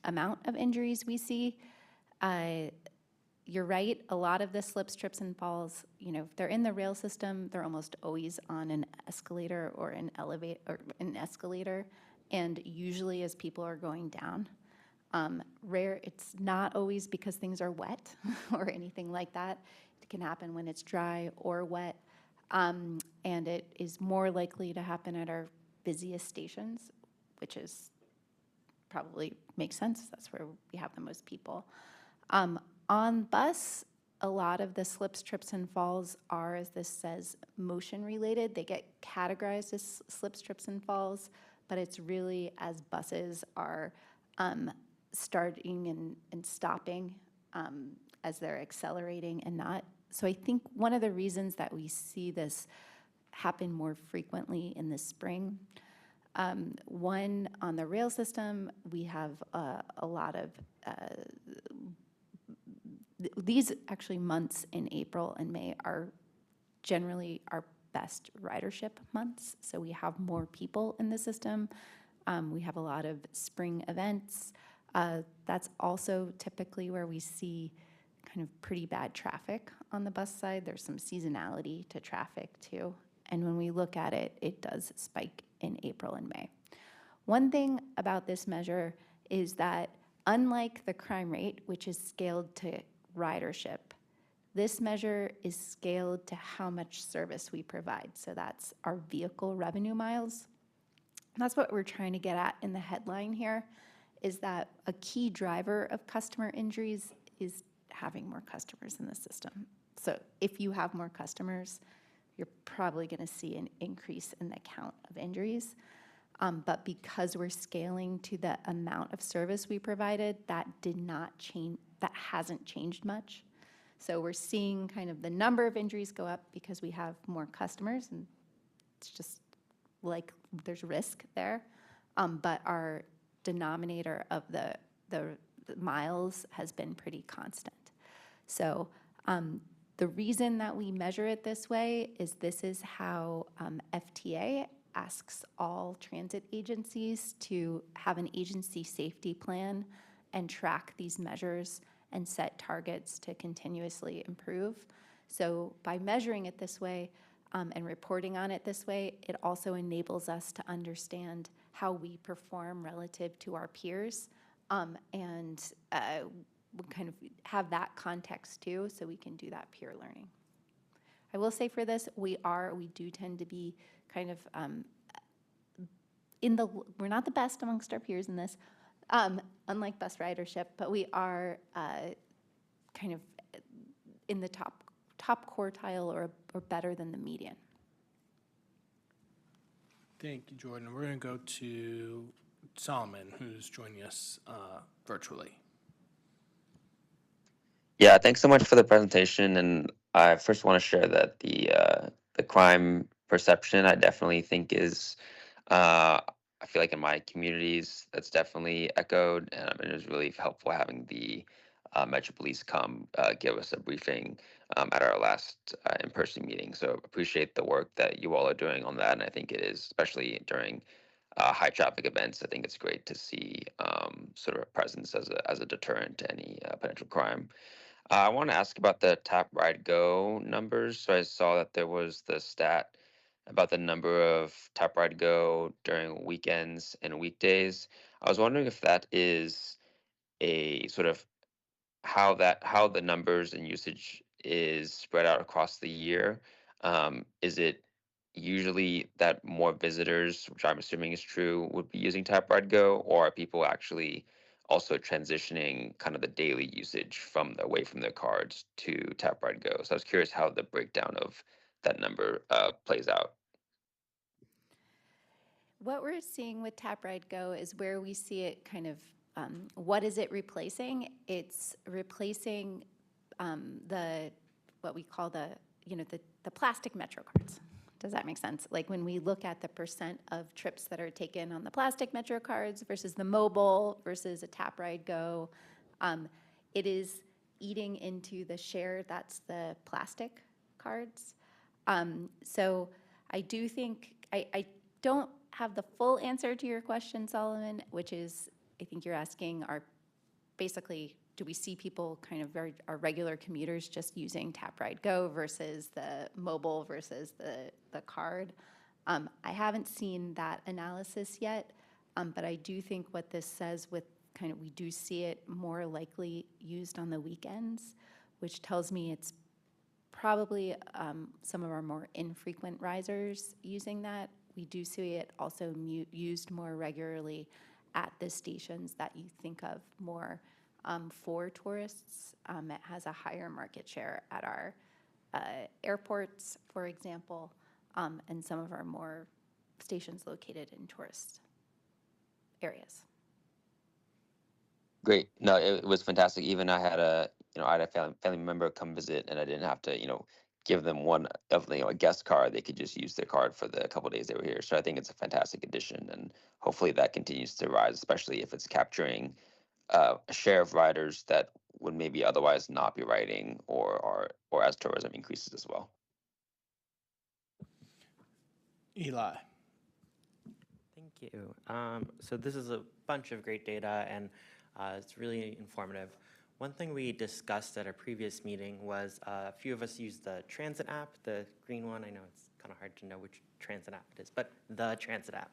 amount of injuries we see. You're right, a lot of the slips, trips, and falls, if they're in the rail system, they're almost always on an escalator or an escalator, and usually as people are going down. It's not always because things are wet or anything like that. It can happen when it's dry or wet. And it is more likely to happen at our busiest stations, which is probably makes sense. That's where we have the most people. On bus, a lot of the slips, trips, and falls are, as this says, motion related. They get categorized as slips, trips, and falls, but it's really as buses are starting and stopping as they're accelerating and not. So I think one of the reasons that we see this happen more frequently in the spring, one, on the rail system, we have a lot of, these actually months in April and May are generally our best ridership months. So we have more people in the system. We have a lot of spring events. That's also typically where we see kind of pretty bad traffic on the bus side. There's some seasonality to traffic too. And when we look at it, it does spike in April and May. One thing about this measure is that unlike the crime rate, which is scaled to ridership, this measure is scaled to how much service we provide. So that's our vehicle revenue miles. That's what we're trying to get at in the headline here, is that a key driver of customer injuries is having more customers in the system. So if you have more customers, you're probably going to see an increase in the count of injuries. But because we're scaling to the amount of service we provided, that did not change, that hasn't changed much. So we're seeing kind of the number of injuries go up because we have more customers, and it's just like there's risk there. But our denominator of the miles has been pretty constant. So the reason that we measure it this way is this is how FTA asks all transit agencies to have an agency safety plan and track these measures and set targets to continuously improve. So by measuring it this way and reporting on it this way, it also enables us to understand how we perform relative to our peers, and we kind of have that context too, so we can do that peer learning. I will say for this, we do tend to be kind of we're not the best amongst our peers in this, unlike bus ridership, but we are kind of in the top quartile or better than the median. Thank you, Jordan. We're going to go to Solomon, who's joining us virtually. Yeah, thanks so much for the presentation. And I first want to share that the crime perception I definitely think is, I feel like in my communities that's definitely echoed, and it was really helpful having the Metro Police come give us a briefing at our last in-person meeting. So appreciate the work that you all are doing on that, and I think it is, especially during high traffic events, I think it's great to see sort of a presence as a deterrent to any potential crime. I want to ask about the Tap Ride Go numbers. So I saw that there was the stat about the number of Tap Ride Go during weekends and weekdays. I was wondering if that is a sort of how the numbers and usage is spread out across the year. Is it usually that more visitors, which I'm assuming is true, would be using Tap Ride Go, or are people actually also transitioning kind of the daily usage away from their cards to Tap Ride Go? So I was curious how the breakdown of that number plays out. What we're seeing with Tap Ride Go is where we see it kind of, what is it replacing? It's replacing what we call the plastic Metro cards. Does that make sense? Like when we look at the percent of trips that are taken on the plastic Metro cards versus the mobile versus a Tap Ride Go, it is eating into the share that's the plastic cards. So I do think, I don't have the full answer to your question, Solomon, which is, I think you're asking, basically, do we see people kind of our regular commuters just using Tap Ride Go versus the mobile versus the card? I haven't seen that analysis yet, but I do think what this says with we do see it more likely used on the weekends, which tells me it's probably some of our more infrequent risers using that. We do see it also used more regularly at the stations that you think of more for tourists. It has a higher market share at our airports, for example, and some of our more stations located in tourist areas. Great. No, it was fantastic. Even I had I had a family member come visit, and I didn't have to, give them one definitely a guest card. They could just use their card for the couple days they were here. So I think it's a fantastic addition, and hopefully that continues to rise, especially if it's capturing a share of riders that would maybe otherwise not be riding, or as tourism increases as well. Eli. Thank you. So this is a bunch of great data, and it's really informative. One thing we discussed at a previous meeting was a few of us used the transit app, the green one. I know it's kind of hard to know which transit app it is, but the transit app.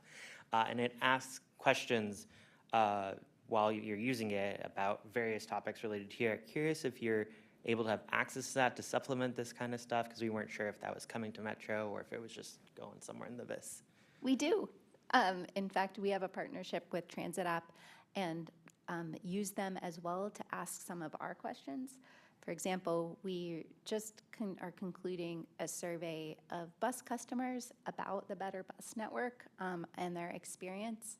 And it asks questions while you're using it about various topics related here. Curious if you're able to have access to that to supplement this kind of stuff, because we weren't sure if that was coming to Metro or if it was just going somewhere in the VIS. We do. In fact, we have a partnership with Transit App and use them as well to ask some of our questions. For example, we just are concluding a survey of bus customers about the Better Bus Network and their experience.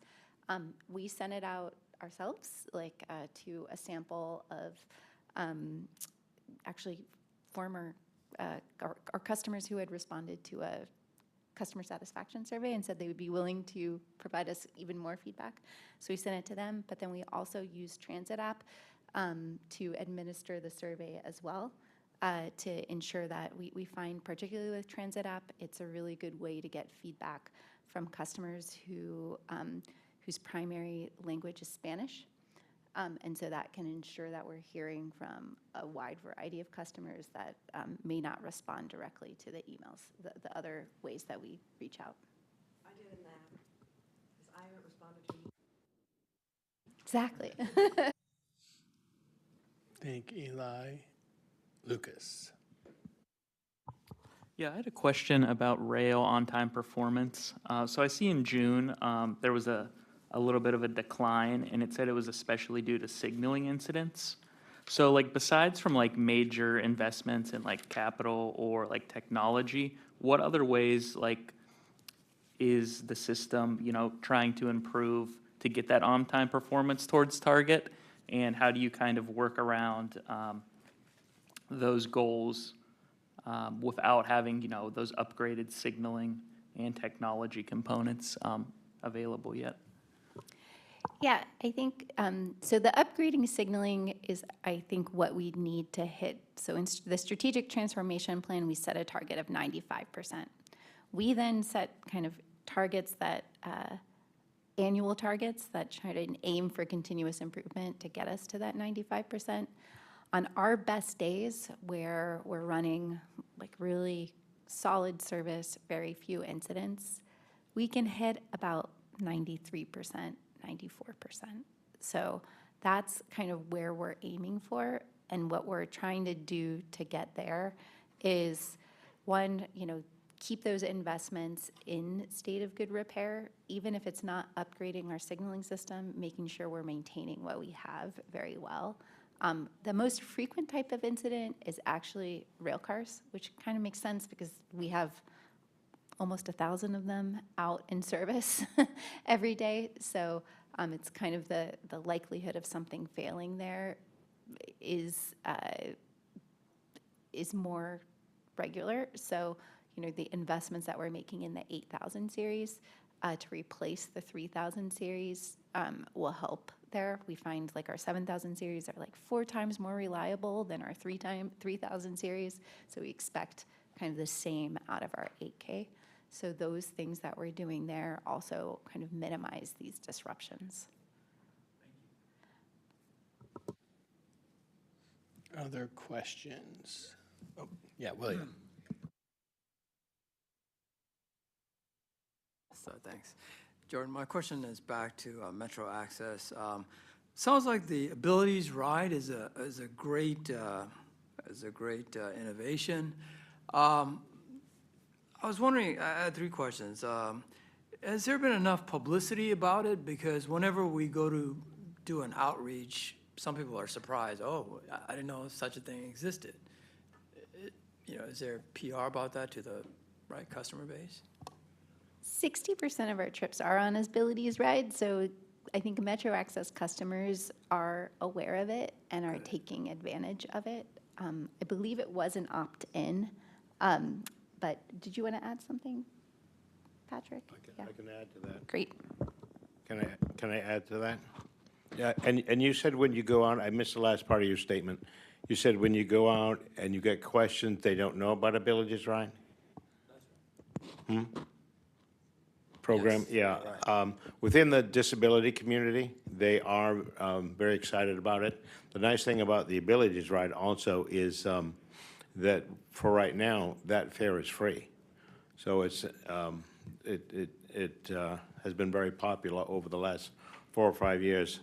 We sent it out ourselves, to a sample of actually former our customers who had responded to a customer satisfaction survey and said they would be willing to provide us even more feedback. So we sent it to them, but then we also use Transit App to administer the survey as well, to ensure that we find, particularly with Transit App, it's a really good way to get feedback from customers who, whose primary language is Spanish. And so that can ensure that we're hearing from a wide variety of customers that may not respond directly to the emails, the other ways that we reach out. I did in that, because I haven't responded to you. Exactly. Thank Eli. Lucas. Yeah, I had a question about rail on-time performance. So I see in June, there was a little bit of a decline, and it said it was especially due to signaling incidents. So like besides from like major investments in like capital or like technology, what other ways like is the system, you know, trying to improve to get that on-time performance towards target? And how do you kind of work around those goals without having, you know, those upgraded signaling and technology components available yet? Yeah, I think, so the upgrading signaling is, I think, what we need to hit. So in the strategic transformation plan, we set a target of 95%. We then set kind of targets that, annual targets that try to aim for continuous improvement to get us to that 95%. On our best days, where we're running like really solid service, very few incidents, we can hit about 93%, 94%. So that's kind of where we're aiming for. And what we're trying to do to get there is, one, you know, keep those investments in state of good repair, even if it's not upgrading our signaling system, making sure we're maintaining what we have very well. The most frequent type of incident is actually rail cars, which kind of makes sense because we have almost 1,000 of them out in service every day. So it's kind of the likelihood of something failing there is more regular. So, you know, the investments that we're making in the 8,000 series to replace the 3,000 series will help there. We find like our 7,000 series are like 4 times more reliable than our 3,000 series. So we expect kind of the same out of our 8K. So those things that we're doing there also kind of minimize these disruptions. Other questions? Oh, yeah, William. So thanks. Jordan, my question is back to Metro Access. Sounds like the Abilities Ride is a great innovation. I was wondering, I had 3 questions. Has there been enough publicity about it? Because whenever we go to do an outreach, some people are surprised. Oh, I didn't know such a thing existed. You know, is there PR about that to the right customer base? 60% of our trips are on Abilities Ride, so I think Metro Access customers are aware of it and are taking advantage of it. I believe it was an opt-in, but did you want to add something, Patrick? I can add to that. Great. Can I add to that? Yeah, and you said when you go out, I missed the last part of your statement. You said when you go out and you get questions, they don't know about Abilities Ride? Program, Yes. yeah. Within the disability community, they are very excited about it. The nice thing about the Abilities Ride also is that for right now, that fare is free. So it's it has been very popular over the last 4 or 5 years.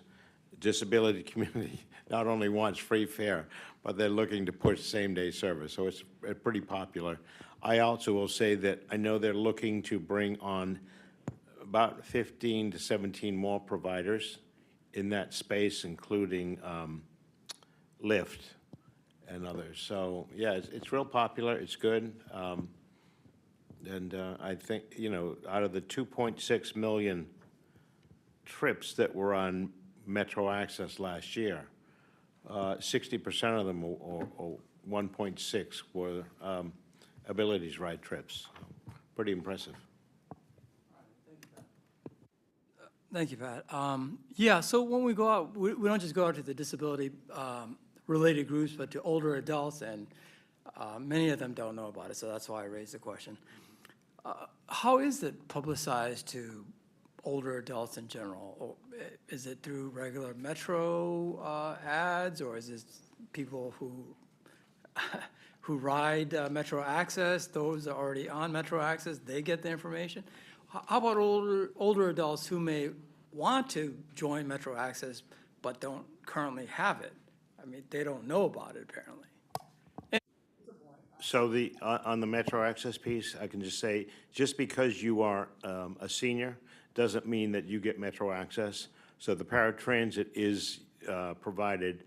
Disability community not only wants free fare, but they're looking to push same-day service. So it's pretty popular. I also will say that I know they're looking to bring on about 15 to 17 more providers in that space, including Lyft and others. So yeah, it's real popular. It's good. And I think, you know, out of the 2.6 million trips that were on Metro Access last year, 60% of them, or 1.6, were Abilities Ride trips. Pretty impressive. Thank you, Pat. Yeah, so when we go out, we don't just go out to the disability related groups, but to older adults, and many of them don't know about it, so that's why I raised the question. How is it publicized to older adults in general? Or is it through regular Metro ads, or is it people who ride Metro Access, those are already on Metro Access, they get the information? How about older adults who may want to join Metro Access but don't currently have it? I mean, they don't know about it apparently. So on the Metro Access piece, I can just say, just because you are a senior doesn't mean that you get Metro Access. So the paratransit is provided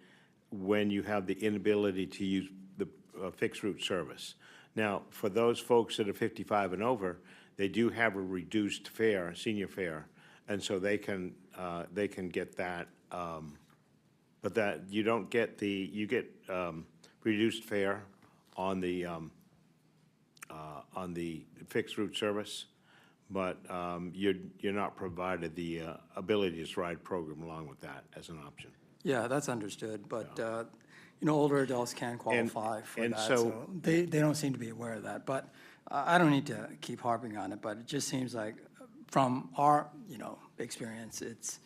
when you have the inability to use the fixed route service. Now, for those folks that are 55 and over, they do have a reduced fare, senior fare, and so they can get that. But that you don't get you get reduced fare on the fixed route service, but you're not provided the ability to ride program along with that as an option. Yeah, that's understood, but, older adults can qualify for and that, so- so they don't seem to be aware of that. But I don't need to keep harping on it, but it just seems like from our, experience, it's,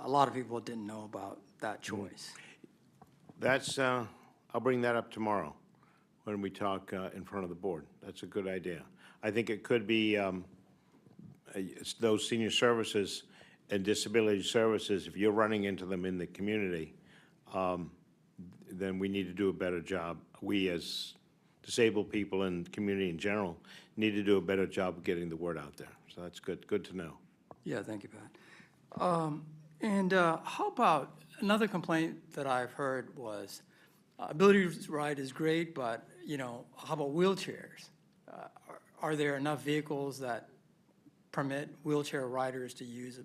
a lot of people didn't know about that choice. That's, I'll bring that up tomorrow when we talk in front of the board. That's a good idea. I think it could be it's those senior services and disability services, if you're running into them in the community, then we need to do a better job. We as disabled people and community in general need to do a better job of getting the word out there. So that's good to know. Yeah, thank you, Pat. And how about, another complaint that I've heard was, ability to ride is great, but, how about wheelchairs? Are there enough vehicles that permit wheelchair riders to use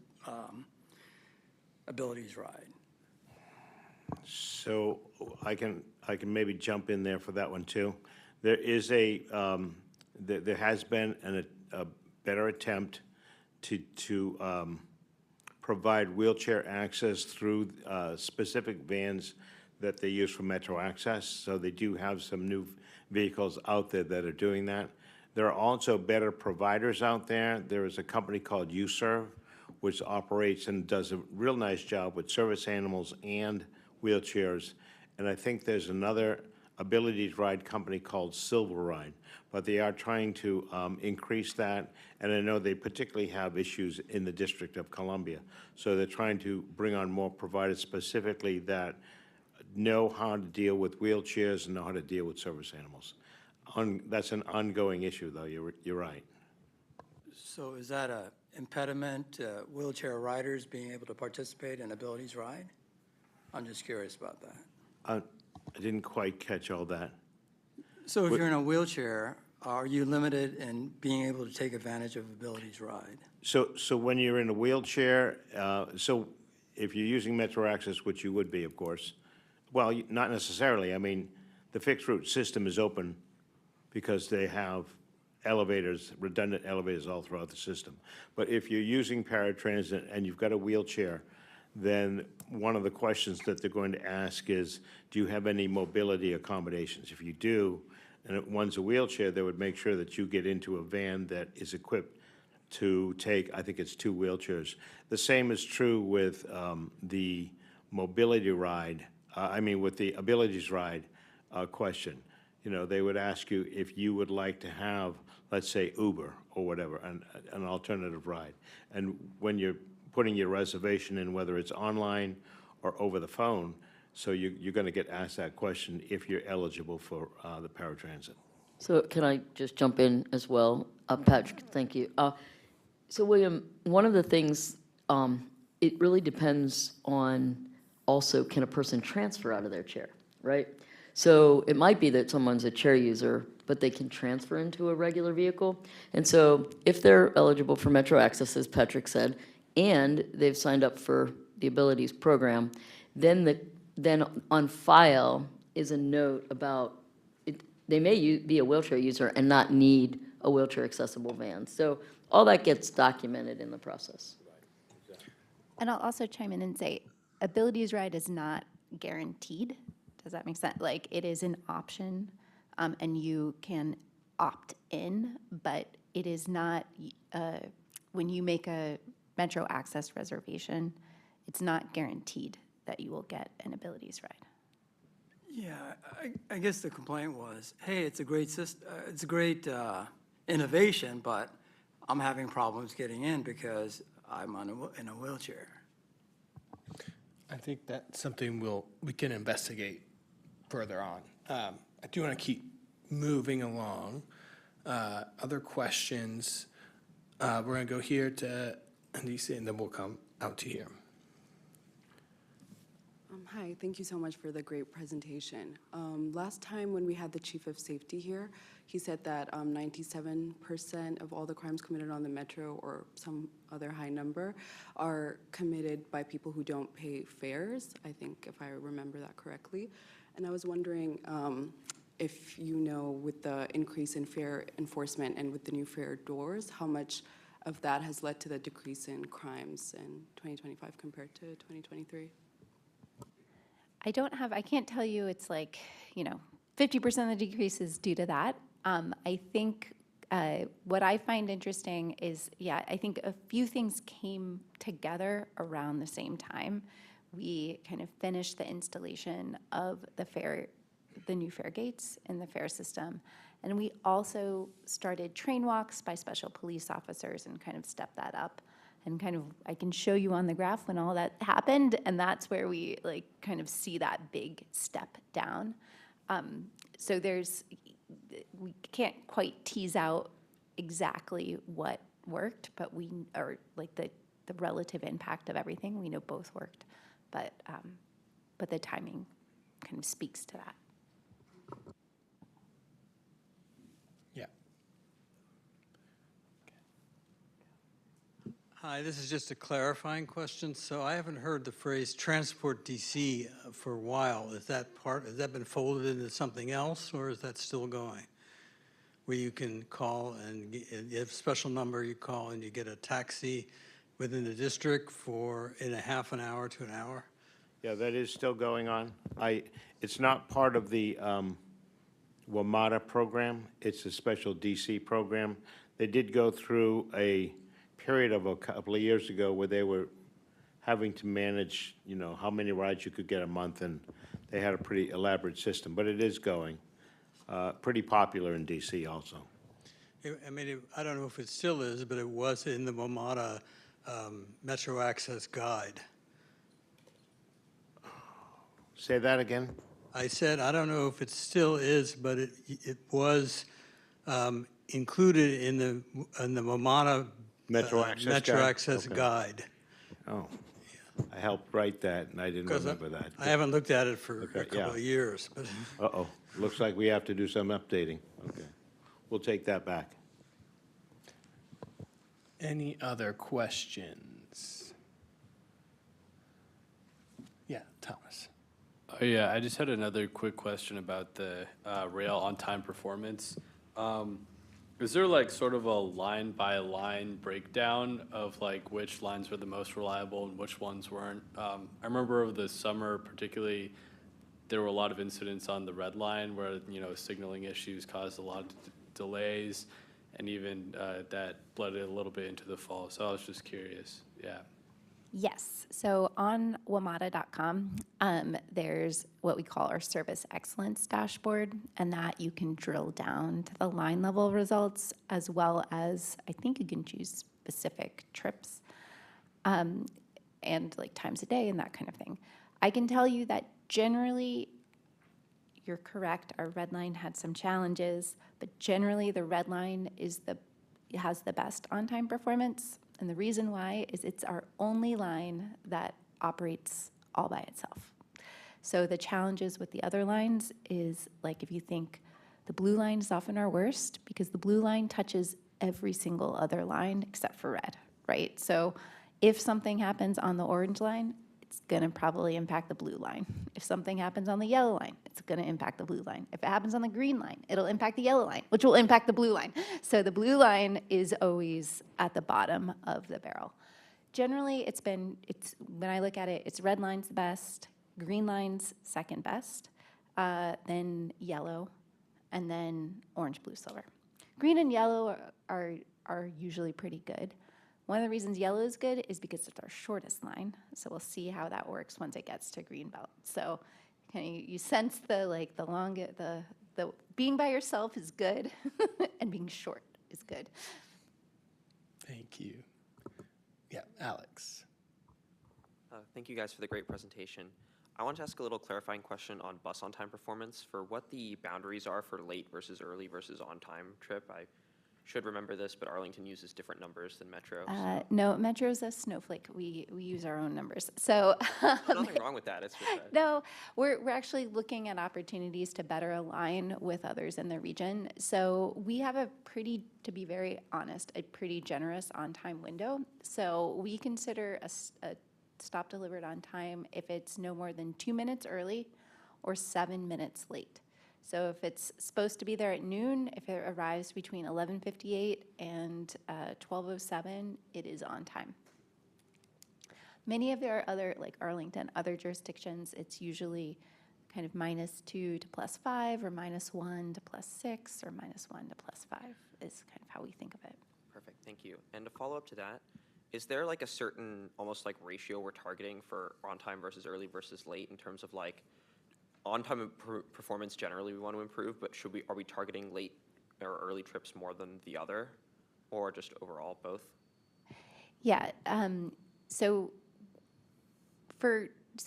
abilities ride? So I can maybe jump in there for that one too. There is there has been a better attempt to provide wheelchair access through specific vans that they use for Metro Access. So they do have some new vehicles out there that are doing that. There are also better providers out there. There is a company called UServe, which operates and does a real nice job with service animals and wheelchairs. And I think there's another ability to ride company called Silver Ride, but they are trying to increase that. And I know they particularly have issues in the District of Columbia. So they're trying to bring on more providers specifically that know how to deal with wheelchairs and know how to deal with service animals. That's an ongoing issue, though. You're right. So is that a impediment, wheelchair riders being able to participate in abilities ride? I'm just curious about that. I didn't quite catch all that. So if you're in a wheelchair, are you limited in being able to take advantage of abilities ride? So when you're in a wheelchair, so if you're using Metro Access, which you would be, of course, well, not necessarily. I mean, the fixed route system is open because they have elevators, redundant elevators all throughout the system. But if you're using paratransit and you've got a wheelchair, then one of the questions that they're going to ask is, do you have any mobility accommodations? If you do, and one's a wheelchair, they would make sure that you get into a van that is equipped to take, I think it's 2 wheelchairs. The same is true with the mobility ride, with the abilities ride question. They would ask you if you would like to have, let's say, Uber or whatever, an alternative ride. And when you're putting your reservation in, whether it's online or over the phone, so you're going to get asked that question if you're eligible for the paratransit. So can I just jump in as well? Patrick, thank you. So William, one of the things, it really depends on also, can a person transfer out of their chair, right? So it might be that someone's a chair user, but they can transfer into a regular vehicle. And so if they're eligible for Metro Access, as Patrick said, and they've signed up for the Abilities program, then on file is a note about it. They may be a wheelchair user and not need a wheelchair accessible van. So all that gets documented in the process. And I'll also chime in and say, Abilities Ride is not guaranteed. Does that make sense? Like, it is an option, and you can opt in, but it is not, when you make a Metro Access reservation, it's not guaranteed that you will get an abilities ride. Yeah, I guess the complaint was, hey, it's a great it's a great innovation, but I'm having problems getting in because I'm in a wheelchair. I think that's something we can investigate further on. I do want to keep moving along. Other questions? We're going to go here to DC, and then we'll come out to here. Hi, thank you so much for the great presentation. Last time when we had the chief of safety here, he said that 97% of all the crimes committed on the metro or some other high number are committed by people who don't pay fares, I think, if I remember that correctly. And I was wondering if you know, with the increase in fare enforcement and with the new fare doors, how much of that has led to the decrease in crimes in 2025 compared to 2023? I can't tell you it's like, 50% of the decrease is due to that. I think what I find interesting is, I think a few things came together around the same time. We kind of finished the installation of the new fare gates in the fare system. And we also started train walks by special police officers and kind of stepped that up. And kind of, I can show you on the graph when all that happened, and that's where we kind of see that big step down. So we can't quite tease out exactly what worked, but the relative impact of everything, we know both worked, but the timing kind of speaks to that. Hi, this is just a clarifying question. So I haven't heard the phrase transport DC for a while. Has that been folded into something else, or is that still going? Where you can call and you have a special number, you call and you get a taxi within the district in a half an hour to an hour? Yeah, that is still going on. It's not part of the WMATA program. It's a special DC program. They did go through a period of a couple of years ago where they were having to manage, how many rides you could get a month, and they had a pretty elaborate system, but it is going. Pretty popular in DC also. I don't know if it still is, but it was in the WMATA Metro Access Guide. Say that again? I said, I don't know if it still is, but it was included in the WMATA Metro Access Guide. Oh, I helped write that, and I didn't remember that. I haven't looked at it for a couple of years. But Uh-oh, looks like we have to do some updating. Okay, we'll take that back. Any other questions? Yeah, Thomas. Oh, yeah, I just had another quick question about the rail on-time performance. Is there sort of a line-by-line breakdown of which lines were the most reliable and which ones weren't? I remember over the summer particularly, there were a lot of incidents on the red line where, signaling issues caused a lot of delays, and even that bled a little bit into the fall. So I was just curious, yeah. Yes. So on WMATA.com, there's what we call our service excellence dashboard, and that you can drill down to the line level results, as well as I think you can choose specific trips and times a day and that kind of thing. I can tell you that generally, you're correct, our red line had some challenges, but generally the red line has the best on-time performance. And the reason why is it's our only line that operates all by itself. So the challenges with the other lines is, if you think the blue line is often our worst, because the blue line touches every single other line except for red, right? So if something happens on the orange line, it's going to probably impact the blue line. If something happens on the yellow line, it's going to impact the blue line. If it happens on the green line, it'll impact the yellow line, which will impact the blue line. So the blue line is always at the bottom of the barrel. Generally, when I look at it, it's red line's the best, green line's second best, then yellow, and then orange, blue, silver. Green and yellow are usually pretty good. One of the reasons yellow is good is because it's our shortest line. So we'll see how that works once it gets to green belt. So you sense the being by yourself is good and being short is good. Thank you. Yeah, Alex. Thank you guys for the great presentation. I want to ask a little clarifying question on bus on-time performance for what the boundaries are for late versus early versus on-time trip. I should remember this, but Arlington uses different numbers than Metro. No, Metro's a snowflake. We use our own numbers. So There's nothing wrong with that. It's just that. no, we're actually looking at opportunities to better align with others in the region. So we have to be very honest, a pretty generous on-time window. So we consider a stop delivered on time if it's no more than 2 minutes early or 7 minutes late. So if it's supposed to be there at noon, if it arrives between 11:58 and 12:07, it is on time. Many of our other, like Arlington, other jurisdictions, it's usually kind of -2 to +5 or -1 to +6 or -1 to +5 is kind of how we think of it. Perfect, thank you. And to follow up to that, is there like a certain almost like ratio we're targeting for on-time versus early versus late in terms of like on-time performance generally we want to improve, but are we targeting late or early trips more than the other, or just overall both? Yeah, so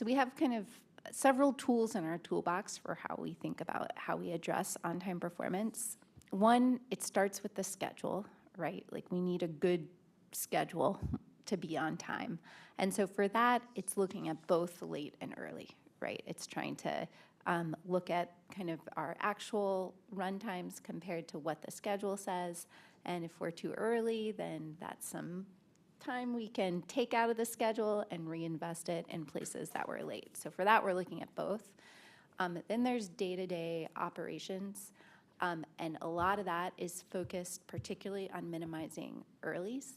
we have kind of several tools in our toolbox for how we think about how we address on-time performance. One, it starts with the schedule, right? Like we need a good schedule to be on time. And so for that, it's looking at both late and early, right? It's trying to look at kind of our actual run times compared to what the schedule says. And if we're too early, then that's some time we can take out of the schedule and reinvest it in places that were late. So for that, we're looking at both. Then there's day-to-day operations. And a lot of that is focused particularly on minimizing earlies.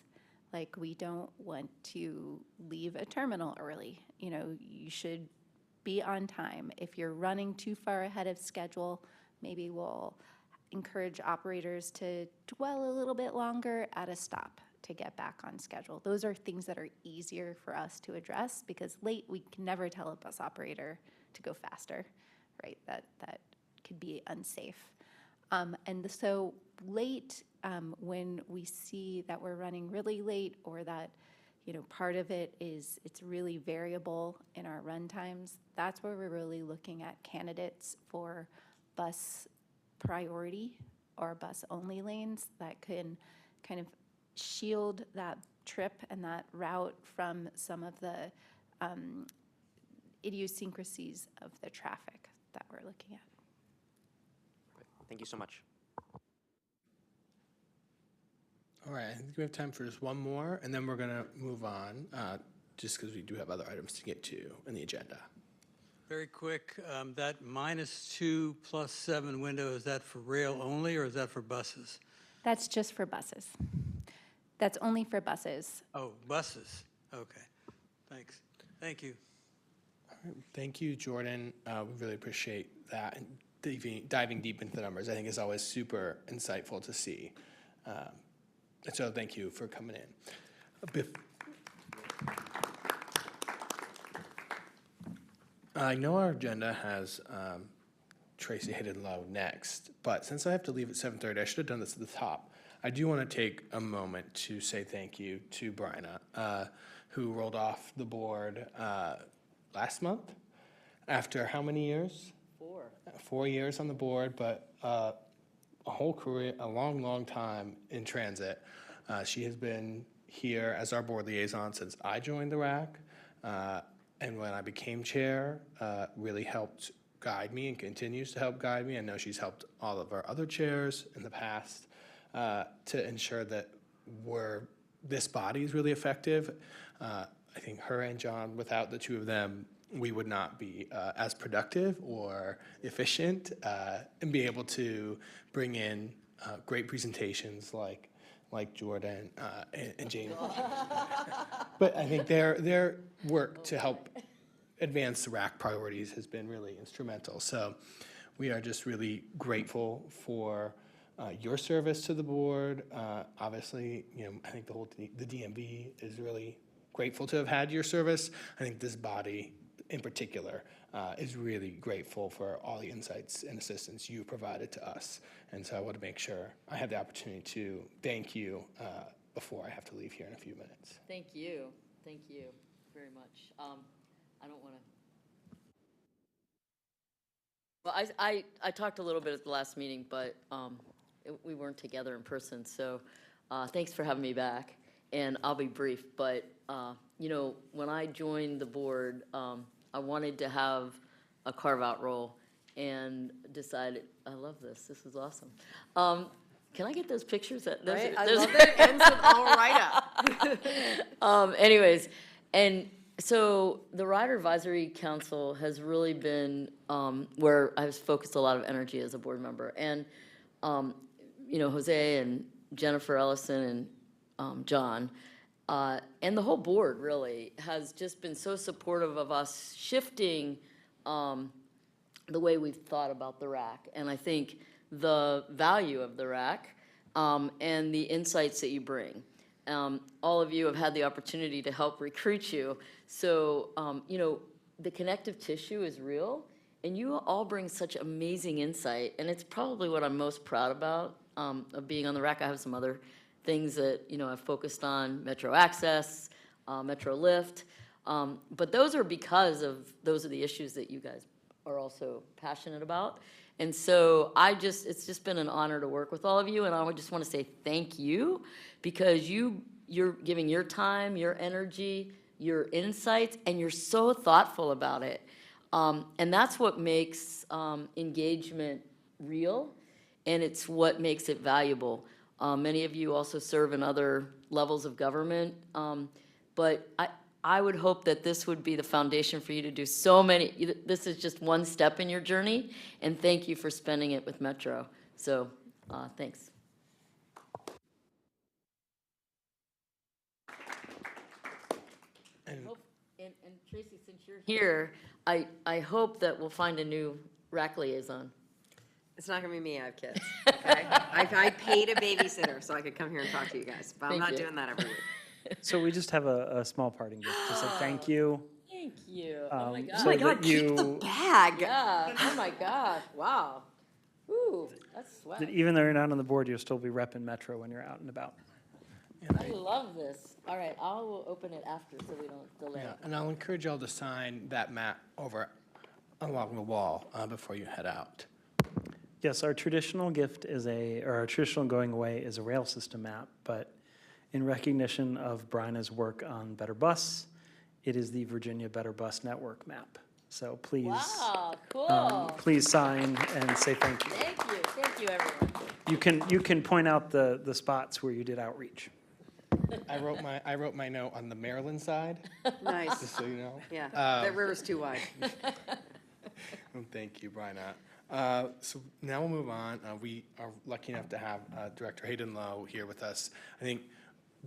Like we don't want to leave a terminal early. You know, you should be on time. If you're running too far ahead of schedule, maybe we'll encourage operators to dwell a little bit longer at a stop to get back on schedule. Those are things that are easier for us to address because late we can never tell a bus operator to go faster, right? That could be unsafe. And so late, when we see that we're running really late or that, you know, part of it is it's really variable in our run times, that's where we're really looking at candidates for bus priority or bus only lanes that can kind of shield that trip and that route from some of the idiosyncrasies of the traffic that we're looking at. Thank you so much. All right, I think we have time for just one more, and then we're going to move on, just because we do have other items to get to in the agenda. Very quick, that -2 +7 window, is that for rail only or is that for buses? That's just for buses. That's only for buses. Oh, buses, okay, thanks. Thank you. All right, thank you, Jordan. We really appreciate that. And diving deep into the numbers, I think, is always super insightful to see. And so thank you for coming in. I know our agenda has Tracy Hayden Lowe next, but since I have to leave at 7:30, I should have done this at the top. I do want to take a moment to say thank you to Bryna, who rolled off the board last month after how many years? 4. 4 years on the board, but a whole career, a long, long time in transit. She has been here as our board liaison since I joined the RAC, and when I became chair, really helped guide me and continues to help guide me. I know she's helped all of our other chairs in the past to ensure that this body is really effective. I think her and John, without the two of them, we would not be as productive or efficient and be able to bring in great presentations like Jordan and Jamie. But I think their work to help advance the RAC priorities has been really instrumental. So we are just really grateful for your service to the board. Obviously, I think the DMV is really grateful to have had your service. I think this body in particular is really grateful for all the insights and assistance you provided to us. And so I want to make sure I have the opportunity to thank you before I have to leave here in a few minutes. Thank you very much. I don't want to. Well, I talked a little bit at the last meeting, but we weren't together in person, so thanks for having me back. And I'll be brief, but when I joined the board, I wanted to have a carve-out role and decided, I love this. This is awesome. Can I get those pictures? Right? I love it. Ends with all right up. Anyways, and so the Rider Advisory Council has really been where I've focused a lot of energy as a board member. And, Jose and Jennifer Ellison and John, and the whole board really has just been so supportive of us shifting the way we've thought about the RAC. And I think the value of the RAC and the insights that you bring. All of you have had the opportunity to help recruit you. So, the connective tissue is real, and you all bring such amazing insight. And it's probably what I'm most proud about of being on the RAC. I have some other things that, I've focused on, Metro Access, Metro Lift. But those are because those are the issues that you guys are also passionate about. And so it's just been an honor to work with all of you, and I would just want to say thank you, because you're giving your time, your energy, your insights, and you're so thoughtful about it. And that's what makes engagement real, and it's what makes it valuable. Many of you also serve in other levels of government, but I would hope that this would be the foundation for you to do so many. This is just one step in your journey, and thank you for spending it with Metro. So, thanks. And Tracy, since you're here, I hope that we'll find a new RAC liaison. It's not going to be me. I have kids. Okay? I paid a babysitter so I could come here and talk to you guys, but I'm not doing that every week. So we just have a small parting gift to say thank you. Thank you. Oh my God. Oh my God, keep the bag. Yeah. Oh my gosh. Wow. Ooh, that's swag. That even though you're not on the board, you'll still be repping Metro when you're out and about. I love this. All right, I will open it after so we don't delay. Yeah, and I'll encourage y'all to sign that map over along the wall before you head out. Yes, our traditional gift our traditional going away is a rail system map, but in recognition of Bryna's work on Better Bus, it is the Virginia Better Bus Network map. So please, wow, cool. Please sign and say thank you. Thank you, everyone. You can point out the spots where you did outreach. I wrote my note on the Maryland side. Nice. Just so you know. Yeah, that river's too wide. Well, thank you, Bryna. So now we'll move on. We are lucky enough to have Director Hayden Lowe here with us. I think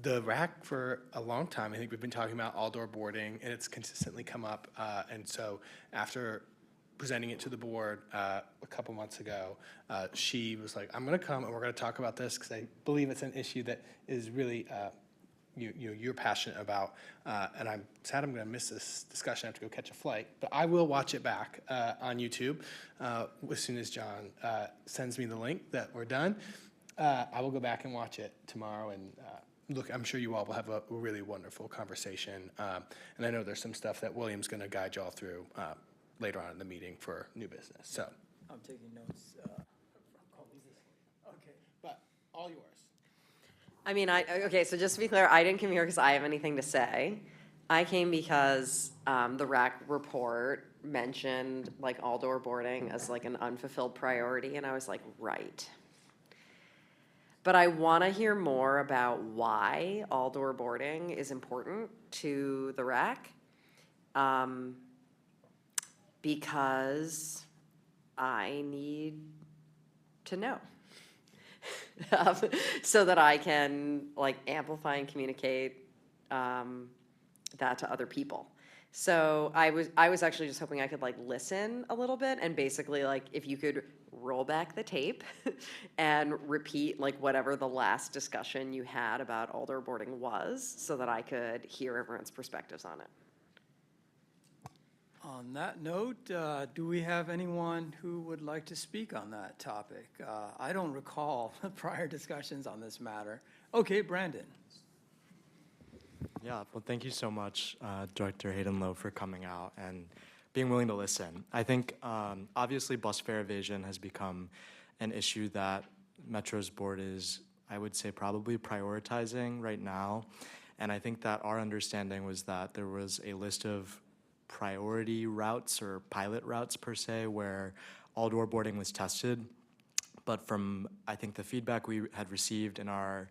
the RAC for a long time, I think we've been talking about all-door boarding, and it's consistently come up. And so after presenting it to the board a couple months ago, she was like, I'm going to come and we're going to talk about this because I believe it's an issue that is really you're passionate about. And I'm sad I'm going to miss this discussion. I have to go catch a flight. But I will watch it back on YouTube as soon as John sends me the link that we're done. I will go back and watch it tomorrow. And look, I'm sure you all will have a really wonderful conversation. And I know there's some stuff that William's going to guide y'all through later on in the meeting for new business. So I'm taking notes. okay, but all yours. I mean, okay, so just to be clear, I didn't come here because I have anything to say. I came because the RAC report mentioned like all-door boarding as like an unfulfilled priority, and I was like, right. But I want to hear more about why all-door boarding is important to the RAC. Because I need to know so that I can like amplify and communicate that to other people. So I was actually just hoping I could like listen a little bit and basically like if you could roll back the tape and repeat like whatever the last discussion you had about outdoor boarding was so that I could hear everyone's perspectives on it. On that note, do we have anyone who would like to speak on that topic? I don't recall prior discussions on this matter. Okay, Brandon. Yeah, well, thank you so much, Director Hayden Lowe, for coming out and being willing to listen. I think obviously bus fare evasion has become an issue that Metro's board is, I would say, probably prioritizing right now. And I think that our understanding was that there was a list of priority routes or pilot routes per se where all-door boarding was tested. But from, I think, the feedback we had received in our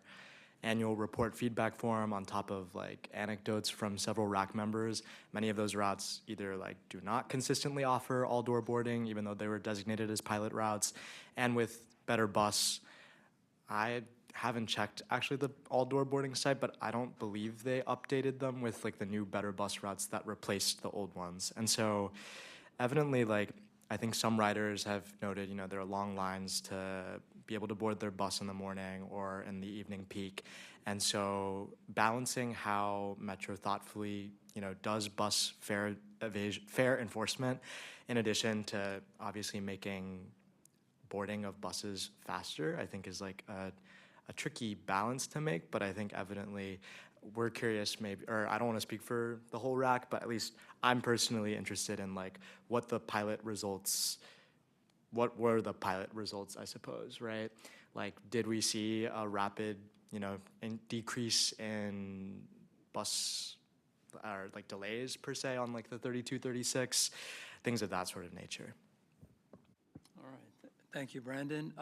annual report feedback form on top of like anecdotes from several RAC members, many of those routes either like do not consistently offer all-door boarding even though they were designated as pilot routes. And with Better Bus, I haven't checked actually the all-door boarding site, but I don't believe they updated them with like the new Better Bus routes that replaced the old ones. And so evidently, like, I think some riders have noted, there are long lines to be able to board their bus in the morning or in the evening peak. And so balancing how Metro thoughtfully, does bus fare enforcement in addition to obviously making boarding of buses faster, I think is like a tricky balance to make. But I think evidently we're curious maybe, or I don't want to speak for the whole RAC, but at least I'm personally interested in like what were the pilot results, I suppose, right? Like, did we see a rapid, decrease in bus or like delays per se on like the 32, 36, things of that sort of nature. All right, thank you, Brandon.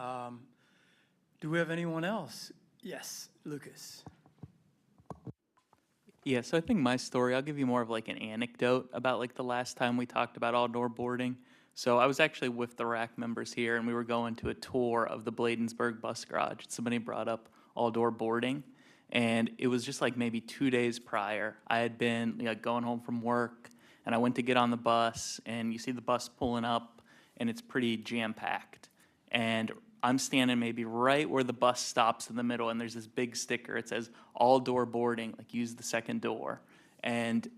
Do we have anyone else? Yes, Lucas. Yeah, so I think my story, I'll give you more of like an anecdote about like the last time we talked about outdoor boarding. So I was actually with the RAC members here and we were going to a tour of the Bladensburg bus garage. Somebody brought up outdoor boarding and it was just like maybe 2 days prior. I had been going home from work and I went to get on the bus and you see the bus pulling up and it's pretty jam-packed. And I'm standing maybe right where the bus stops in the middle and there's this big sticker. It says all door boarding, like use the second door. And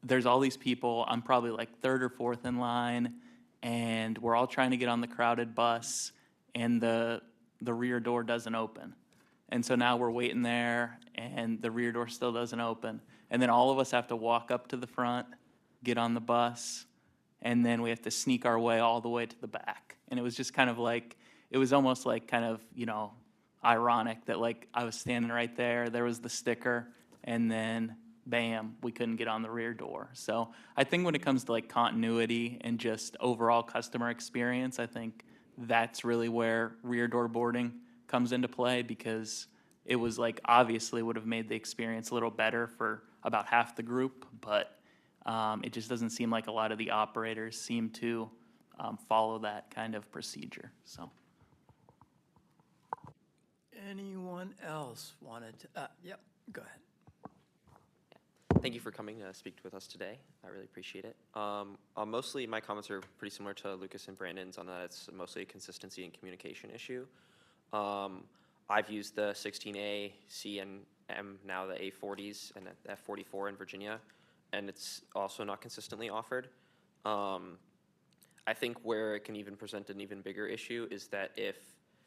there's all these people. I'm probably like third or fourth in line and we're all trying to get on the crowded bus and the rear door doesn't open. And so now we're waiting there and the rear door still doesn't open. And then all of us have to walk up to the front, get on the bus, and then we have to sneak our way all the way to the back. And it was just kind of like, it was almost like kind of, ironic that like I was standing right there was the sticker, and then bam, we couldn't get on the rear door. So I think when it comes to like continuity and just overall customer experience, I think that's really where rear door boarding comes into play, because it was like obviously would have made the experience a little better for about half the group, but it just doesn't seem like a lot of the operators seem to follow that kind of procedure. So. Anyone else wanted to, yep, go ahead. Thank you for coming to speak with us today. I really appreciate it. Mostly my comments are pretty similar to Lucas and Brandon's on that it's mostly a consistency and communication issue. I've used the 16A, C, and M, now the A40s and the F44 in Virginia, and it's also not consistently offered. I think where it can even present an even bigger issue is that if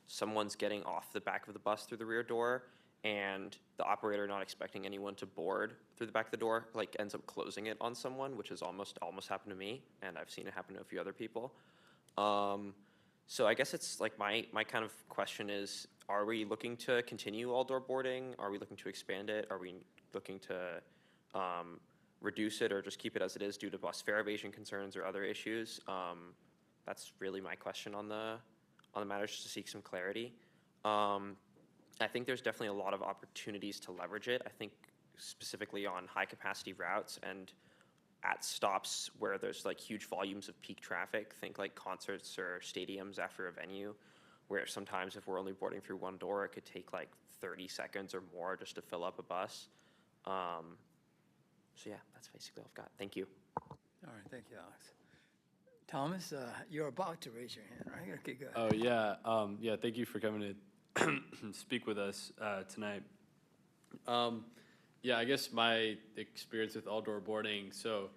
someone's getting off the back of the bus through the rear door and the operator not expecting anyone to board through the back of the door, like ends up closing it on someone, which has almost happened to me, and I've seen it happen to a few other people. So I guess it's like my kind of question is, are we looking to continue all door boarding? Are we looking to expand it? Are we looking to reduce it or just keep it as it is due to bus fare evasion concerns or other issues? That's really my question on the matter, just to seek some clarity. I think there's definitely a lot of opportunities to leverage it. I think specifically on high capacity routes and at stops where there's like huge volumes of peak traffic, think like concerts or stadiums after a venue, where sometimes if we're only boarding through one door, it could take like 30 seconds or more just to fill up a bus. So yeah, that's basically all I've got. Thank you. All right, thank you, Alex. Thomas, you're about to raise your hand, right? Okay, go ahead. Oh, yeah. Yeah, thank you for coming to speak with us tonight. Yeah, I guess my experience with all-door boarding, so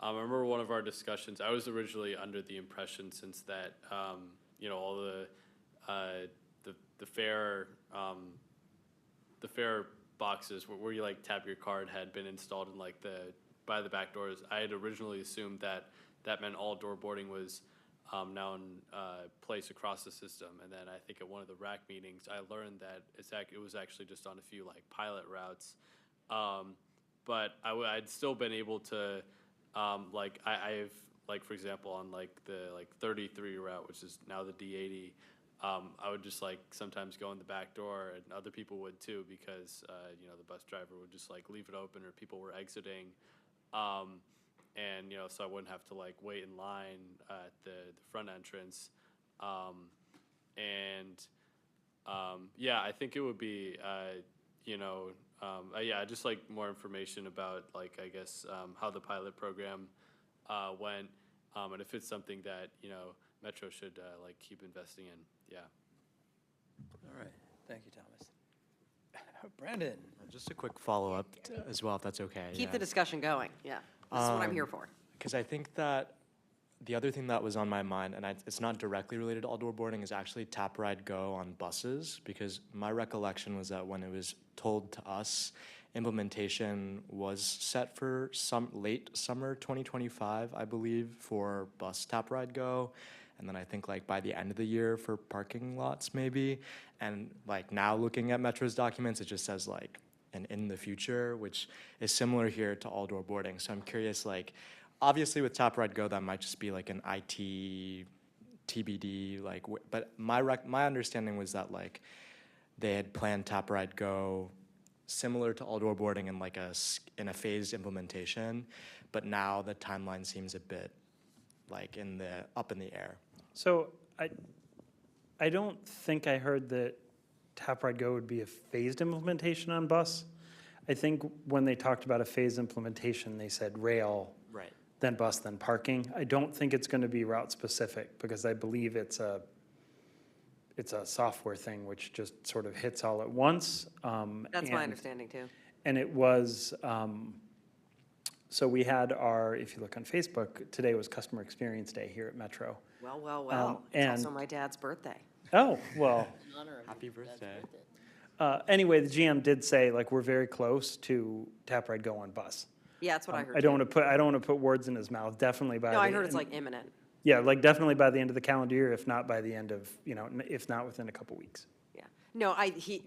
I remember one of our discussions, I was originally under the impression since that, all the fare boxes where you like tap your card had been installed in like by the back doors. I had originally assumed that meant all door boarding was now in place across the system. And then I think at one of the RAC meetings, I learned that it was actually just on a few like pilot routes. But I'd still been able to, I've like, for example, on like the 33 route, which is now the D80, I would just like sometimes go in the back door, and other people would too, because the bus driver would just like leave it open, or people were exiting, and so I wouldn't have to like wait in line at the front entrance, yeah, I think it would be yeah, just like more information about like I guess how the pilot program went, and if it's something that Metro should like keep investing in. Yeah. All right, thank you, Thomas. Brandon. Just a quick follow-up as well, if that's okay. Keep the discussion going, yeah. This is what I'm here for. Because I think that the other thing that was on my mind, and it's not directly related to all-door boarding, is actually Tap Ride Go on buses, because my recollection was that when it was told to us, implementation was set for late summer 2025, I believe, for bus Tap Ride Go. And then I think like by the end of the year for parking lots maybe. And like now looking at Metro's documents, it just says like an in the future, which is similar here to all door boarding. So I'm curious, like obviously with Tap Ride Go, that might just be like an IT TBD, like, but my understanding was that like they had planned Tap Ride Go similar to all door boarding in like in a phased implementation, but now the timeline seems a bit like up in the air. So I don't think I heard that Tap Ride Go would be a phased implementation on bus. I think when they talked about a phased implementation, they said rail, right, then bus, then parking. I don't think it's going to be route specific, because I believe it's a software thing which just sort of hits all at once. That's my understanding too. And it was, so we had if you look on Facebook, today was Customer Experience Day here at Metro. Well. It's also my dad's birthday. Oh, well. Happy birthday. Anyway, the GM did say, like, we're very close to Tap Ride Go on bus. Yeah, that's what I heard. I don't want to put words in his mouth. Definitely by. No, I heard it's like imminent. Yeah, like definitely by the end of the calendar year, if not by the end of, if not within a couple weeks. Yeah. No,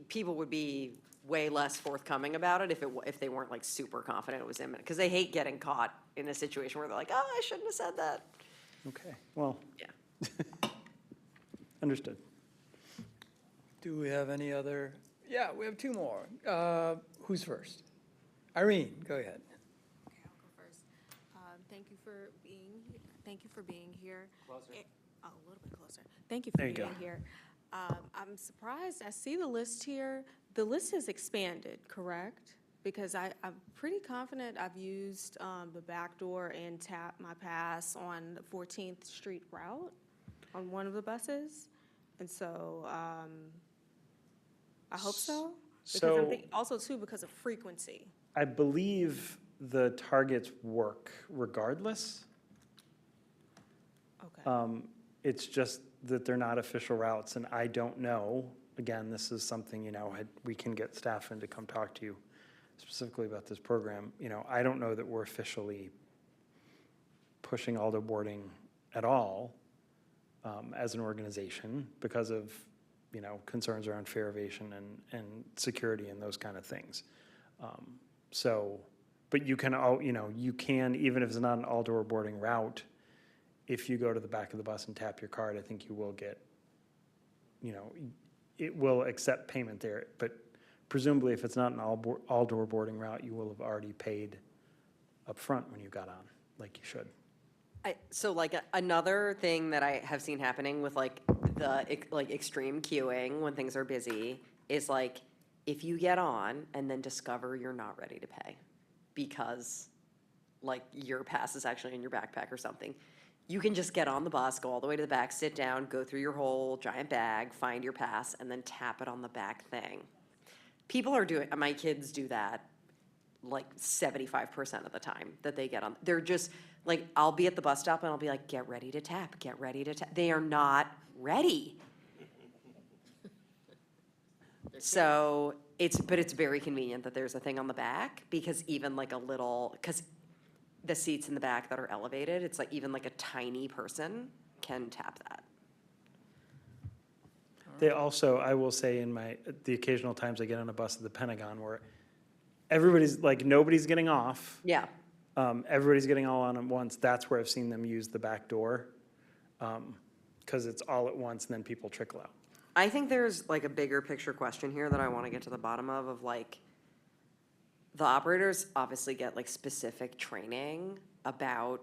people would be way less forthcoming about it if they weren't like super confident it was imminent, because they hate getting caught in a situation where they're like, oh, I shouldn't have said that. Okay, well. Yeah. Understood. Do we have any other? Yeah, we have two more. Who's first? Irene, go ahead. Okay, I'll go first. Thank you for being here. Closer. A little bit closer. Thank you for There you being go. here. I'm surprised. I see the list here. The list has expanded, correct? Because I'm pretty confident I've used the back door and tap my pass on the 14th Street route on one of the buses. And so I hope so. Because I'm So- thinking, also too, because of frequency. I believe the targets work regardless. Okay. It's just that they're not official routes, and I don't know. Again, this is something, we can get staff in to come talk to you specifically about this program. I don't know that we're officially pushing all-door boarding at all as an organization because of, concerns around fare evasion and security and those kind of things. But you can, even if it's not an all-door boarding route, if you go to the back of the bus and tap your card, I think you will get, it will accept payment there. But presumably, if it's not an all-door boarding route, you will have already paid up front when you got on, like you should. So like another thing that I have seen happening with like the extreme queuing when things are busy is like if you get on and then discover you're not ready to pay because like your pass is actually in your backpack or something. You can just get on the bus, go all the way to the back, sit down, go through your whole giant bag, find your pass, and then tap it on the back thing. People are doing, my kids do that like 75% of the time that they get on. They're just like, I'll be at the bus stop and I'll be like, get ready to tap, get ready to tap. They are not ready. So but it's very convenient that there's a thing on the back, because even like a little, because the seats in the back that are elevated, it's like even like a tiny person can tap that. They also, I will say, the occasional times I get on a bus at the Pentagon where everybody's, like, nobody's getting off. Yeah. Everybody's getting all on at once. That's where I've seen them use the back door, because it's all at once and then people trickle out. I think there's like a bigger picture question here that I want to get to the bottom of like, the operators obviously get like specific training about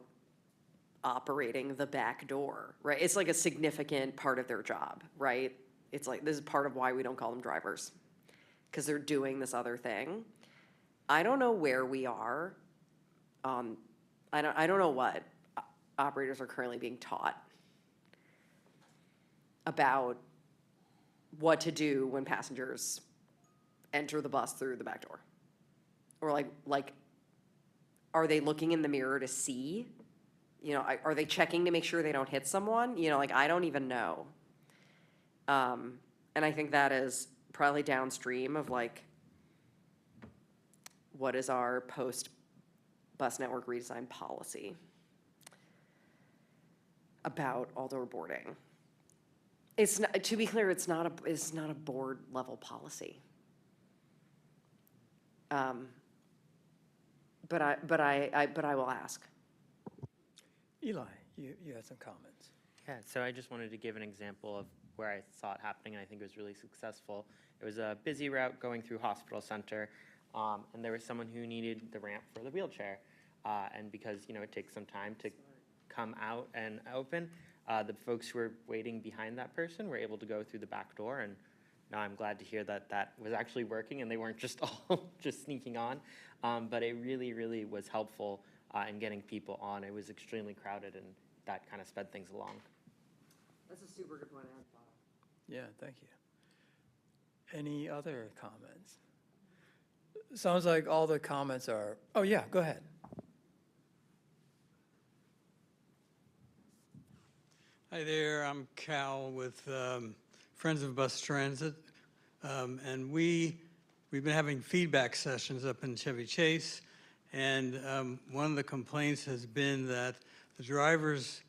operating the back door, right? It's like a significant part of their job, right? It's like, this is part of why we don't call them drivers, because they're doing this other thing. I don't know where we are. I don't know what operators are currently being taught about what to do when passengers enter the bus through the back door. Or like, are they looking in the mirror to see? You know, are they checking to make sure they don't hit someone? You know, like, I don't even know. And I think that is probably downstream of like, what is our post-bus network redesign policy about all-door boarding? It's not, to be clear, it's not a board level policy. But I will ask. Eli, you had some comments. Yeah, so I just wanted to give an example of where I saw it happening, and I think it was really successful. It was a busy route going through Hospital Center, and there was someone who needed the ramp for the wheelchair. And because, you know, it takes some time to come out and open, the folks who were waiting behind that person were able to go through the back door, and now I'm glad to hear that that was actually working and they weren't just all just sneaking on. But it really, really was helpful in getting people on. It was extremely crowded, and that kind of sped things along. That's a super good point. I hadn't thought of. Yeah, thank you. Any other comments? Sounds like all the comments are, oh yeah, go ahead. Hi there, I'm Cal with Friends of Bus Transit. And we've been having feedback sessions up in Chevy Chase. And one of the complaints has been that the drivers,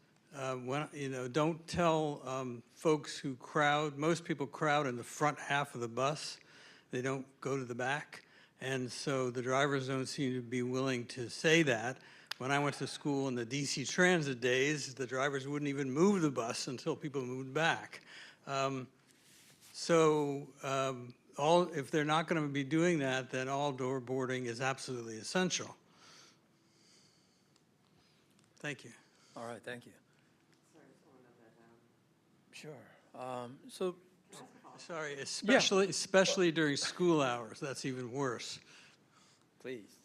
don't tell folks who crowd. Most people crowd in the front half of the bus. They don't go to the back. And so the drivers don't seem to be willing to say that. When I went to school in the DC Transit days, the drivers wouldn't even move the bus until people moved back. If they're not going to be doing that, then all-door boarding is absolutely essential. Thank you. All right, thank you. Sure. Sorry, especially during school hours, that's even worse. Please.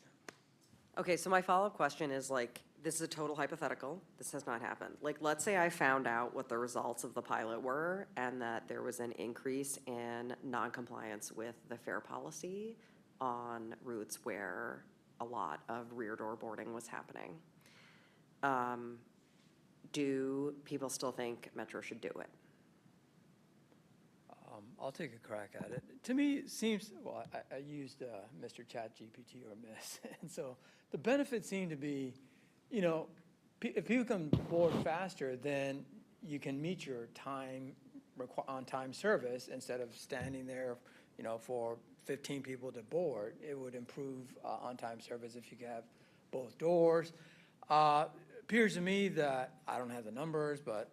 Okay, so my follow-up question is like, this is a total hypothetical. This has not happened. Like, let's say I found out what the results of the pilot were and that there was an increase in non-compliance with the fare policy on routes where a lot of rear door boarding was happening. Do people still think Metro should do it? I'll take a crack at it. To me, it seems, well, I used Mr. ChatGPT or Miss, and so the benefits seem to be, you know, if people can board faster, then you can meet your on-time service instead of standing there, you know, for 15 people to board. It would improve on-time service if you could have both doors. Appears to me that, I don't have the numbers, but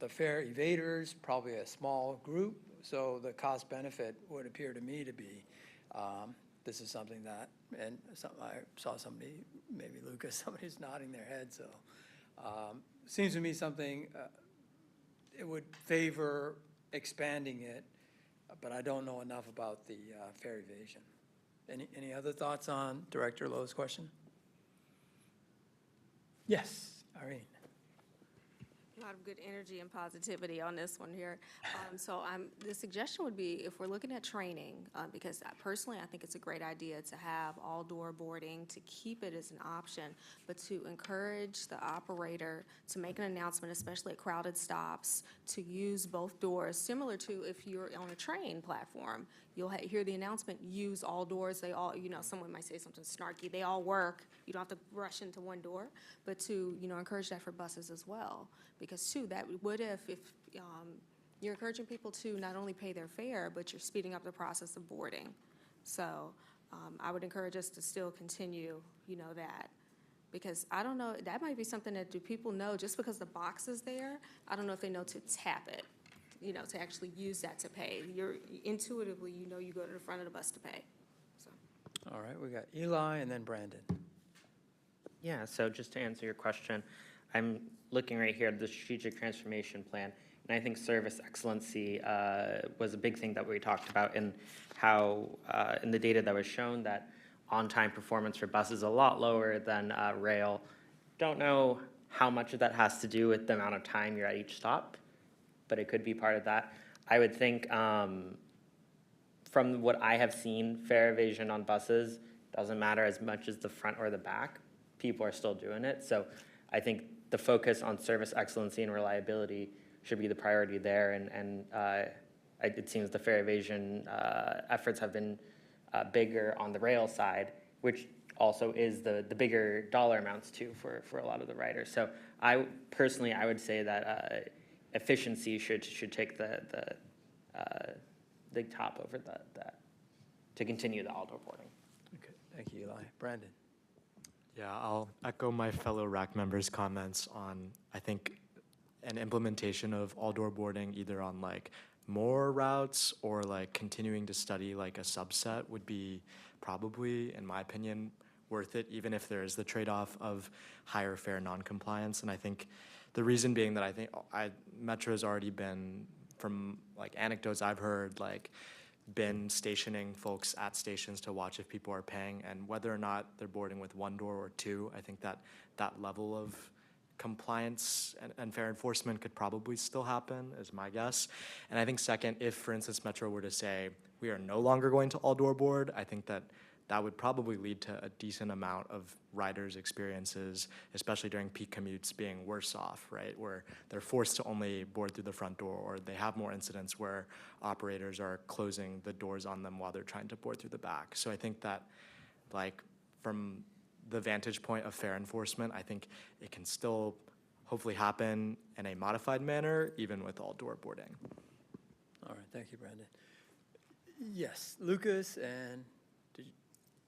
the fare evaders, probably a small group. So the cost benefit would appear to me to be, this is something that, and I saw somebody, maybe Lucas, somebody's nodding their head, so seems to me something, it would favor expanding it, but I don't know enough about the fare evasion. Any other thoughts on Director Lowe's question? Yes, Irene. A lot of good energy and positivity on this one here. The suggestion would be, if we're looking at training, because personally, I think it's a great idea to have all-door boarding, to keep it as an option, but to encourage the operator to make an announcement, especially at crowded stops, to use both doors, similar to if you're on a train platform. You'll hear the announcement, use all doors. They all, someone might say something snarky. They all work. You don't have to rush into one door, but to, encourage that for buses as well. Because too, that would if you're encouraging people to not only pay their fare, but you're speeding up the process of boarding. So I would encourage us to still continue, that. Because I don't know, that might be something that, do people know, just because the box is there, I don't know if they know to tap it, to actually use that to pay. You're intuitively, you go to the front of the bus to pay. So. All right, we got Eli and then Brandon. Yeah, so just to answer your question, I'm looking right here at the strategic transformation plan, and I think service excellency was a big thing that we talked about, in how in the data that was shown that on-time performance for buses is a lot lower than rail. Don't know how much of that has to do with the amount of time you're at each stop, but it could be part of that. I would think from what I have seen, fare evasion on buses doesn't matter as much as the front or the back. People are still doing it. So I think the focus on service excellency and reliability should be the priority there. And it seems the fare evasion efforts have been bigger on the rail side, which also is the bigger dollar amounts too for a lot of the riders. So I would say that efficiency should take the top over that to continue the all-door boarding. Okay, thank you, Eli. Brandon. Yeah, I'll echo my fellow RAC members' comments on, I think, an implementation of all-door boarding, either on like more routes or like continuing to study like a subset, would be probably, in my opinion, worth it, even if there is the trade-off of higher fare non-compliance. And I think the reason being that I think Metro's already been, from like anecdotes I've heard, like been stationing folks at stations to watch if people are paying, and whether or not they're boarding with one door or two, I think that level of compliance and fare enforcement could probably still happen, is my guess. And I think second, if for instance Metro were to say we are no longer going to all-door board, I think that would probably lead to a decent amount of riders' experiences, especially during peak commutes, being worse off, right? Where they're forced to only board through the front door, or they have more incidents where operators are closing the doors on them while they're trying to board through the back. So I think that, like, from the vantage point of fare enforcement, I think it can still hopefully happen in a modified manner, even with all-door boarding. All right, thank you, Brandon. Yes, Lucas and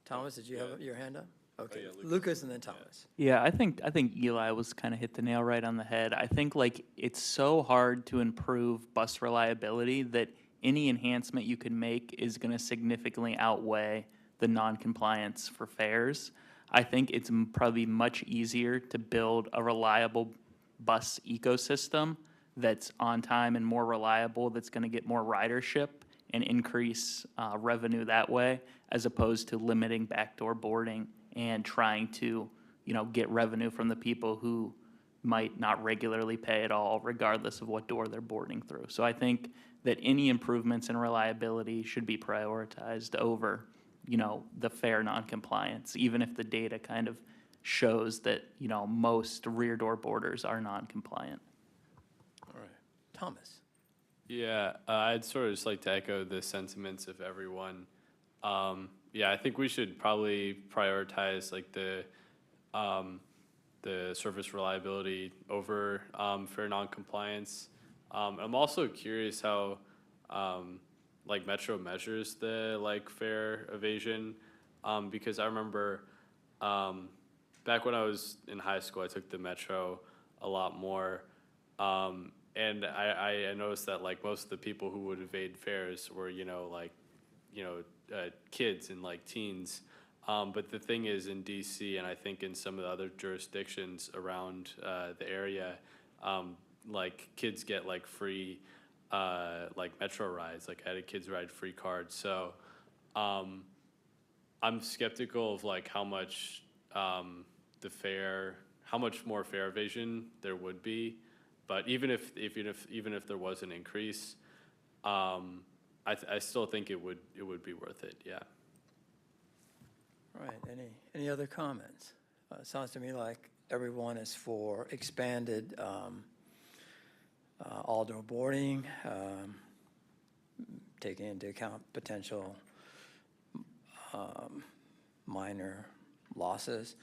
Thomas, did you have your hand up? Okay, Lucas and then Thomas. Yeah, I think Eli was kind of hit the nail right on the head. I think like it's so hard to improve bus reliability that any enhancement you can make is going to significantly outweigh the non-compliance for fares. I think it's probably much easier to build a reliable bus ecosystem that's on time and more reliable, that's going to get more ridership and increase revenue that way, as opposed to limiting backdoor boarding and trying to, get revenue from the people who might not regularly pay at all, regardless of what door they're boarding through. So I think that any improvements in reliability should be prioritized over, the fare non-compliance, even if the data kind of shows that, most rear door boarders are non-compliant. All right, Thomas. Yeah, I'd sort of just like to echo the sentiments of everyone. Yeah, I think we should probably prioritize like the service reliability over fare non-compliance. I'm also curious how like Metro measures the like fare evasion, because I remember back when I was in high school, I took the Metro a lot more. And I noticed that like most of the people who would evade fares were, kids and like teens. But the thing is, in DC and I think in some of the other jurisdictions around the area, like kids get like free like Metro rides. Like I had a kids ride free card. So I'm skeptical of like how much the fare how much more fare vision there would be. But even if there was an increase, I still think it would be worth it. Yeah. All right, any other comments? Sounds to me like everyone is for expanded all-door boarding, taking into account potential minor losses.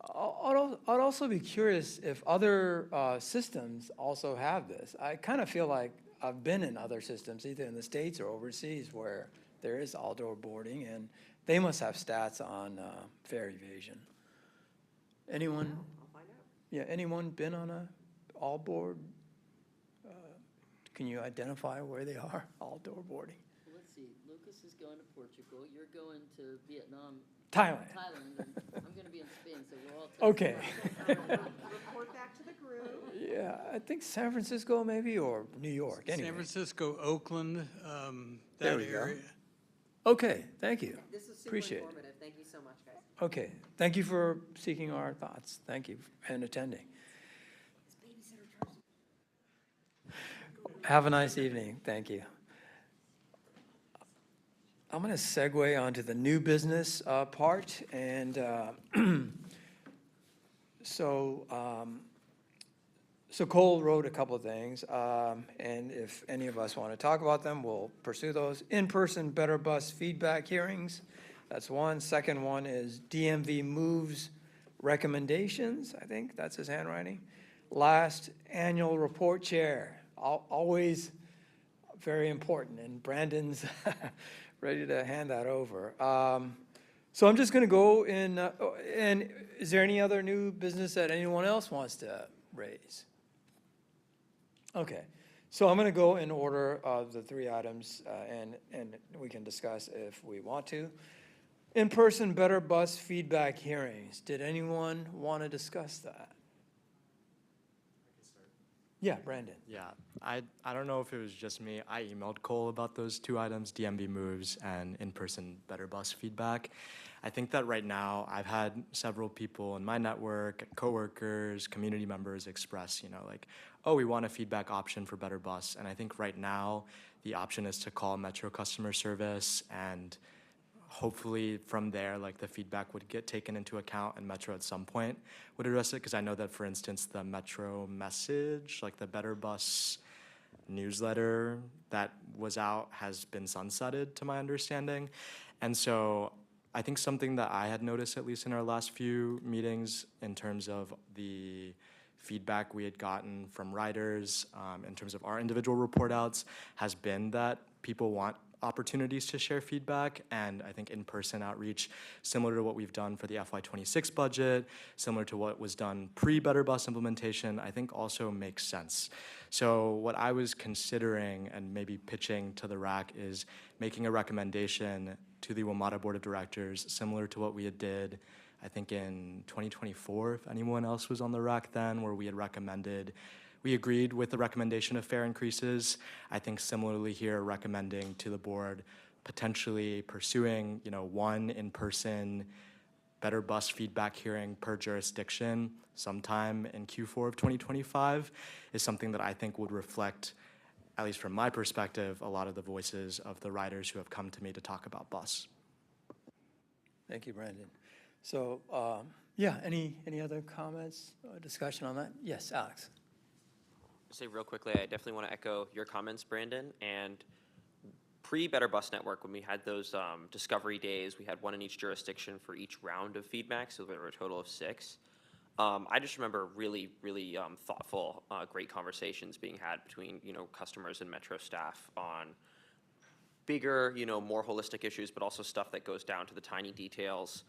I'd also be curious if other systems also have this. I kind of feel like I've been in other systems, either in the States or overseas, where there is all-door boarding, and they must have stats on fare evasion. Anyone? I'll find out. Yeah, anyone been on a all-board? Can you identify where they are, all-door boarding? Let's see, Lucas is going to Portugal, you're going to Vietnam. Thailand. And I'm going to be in Spain, so we're all. Okay. Report back to the group. Yeah, I think San Francisco maybe, or New York, anyway. San Francisco, Oakland, There that we go. area. Okay, thank you. This is super Appreciate it. informative. Thank you so much, guys. Okay, thank you for seeking our thoughts. Thank you and attending. Have a nice evening. Thank you. I'm going to segue onto the new business part, and so Cole wrote a couple of things, and if any of us want to talk about them, we'll pursue those. In-person Better Bus feedback hearings, that's one. Second one is DMV moves recommendations, I think that's his handwriting. Last, annual report chair, always very important, and Brandon's ready to hand that over. So I'm just going to go in, and is there any other new business that anyone else wants to raise? Okay, so I'm going to go in order of the three items, and we can discuss if we want to. In-person Better Bus feedback hearings. Did anyone want to discuss that? Yeah, Brandon. Yeah, I don't know if it was just me. I emailed Cole about those two items, DMV moves and in-person Better Bus feedback. I think that right now I've had several people in my network, coworkers, community members express, like, oh, we want a feedback option for Better Bus. And I think right now the option is to call Metro customer service, and hopefully from there, the feedback would get taken into account, and Metro at some point would address it. Because I know that, for instance, the Metro message, the Better Bus newsletter that was out has been sunsetted, to my understanding. And so I think something that I had noticed, at least in our last few meetings, in terms of the feedback we had gotten from riders, in terms of our individual report outs, has been that people want opportunities to share feedback, and I think in-person outreach, similar to what we've done for the FY26 budget, similar to what was done pre-Better Bus implementation, I think also makes sense. So what I was considering and maybe pitching to the RAC is making a recommendation to the WMATA Board of Directors, similar to what we had did, I think in 2024, if anyone else was on the RAC then, where we had recommended. We agreed with the recommendation of fare increases. I think similarly here, recommending to the board potentially pursuing, one in-person Better Bus feedback hearing per jurisdiction sometime in Q4 of 2025 is something that I think would reflect, at least from my perspective, a lot of the voices of the riders who have come to me to talk about bus. Thank you, Brandon. So, yeah, any other comments or discussion on that? Yes, Alex. Say real quickly, I definitely want to echo your comments, Brandon. And pre-Better Bus Network, when we had those discovery days, we had one in each jurisdiction for each round of feedback, so there were a total of 6. I just remember really, really thoughtful, great conversations being had between, customers and Metro staff on bigger, more holistic issues, but also stuff that goes down to the tiny details,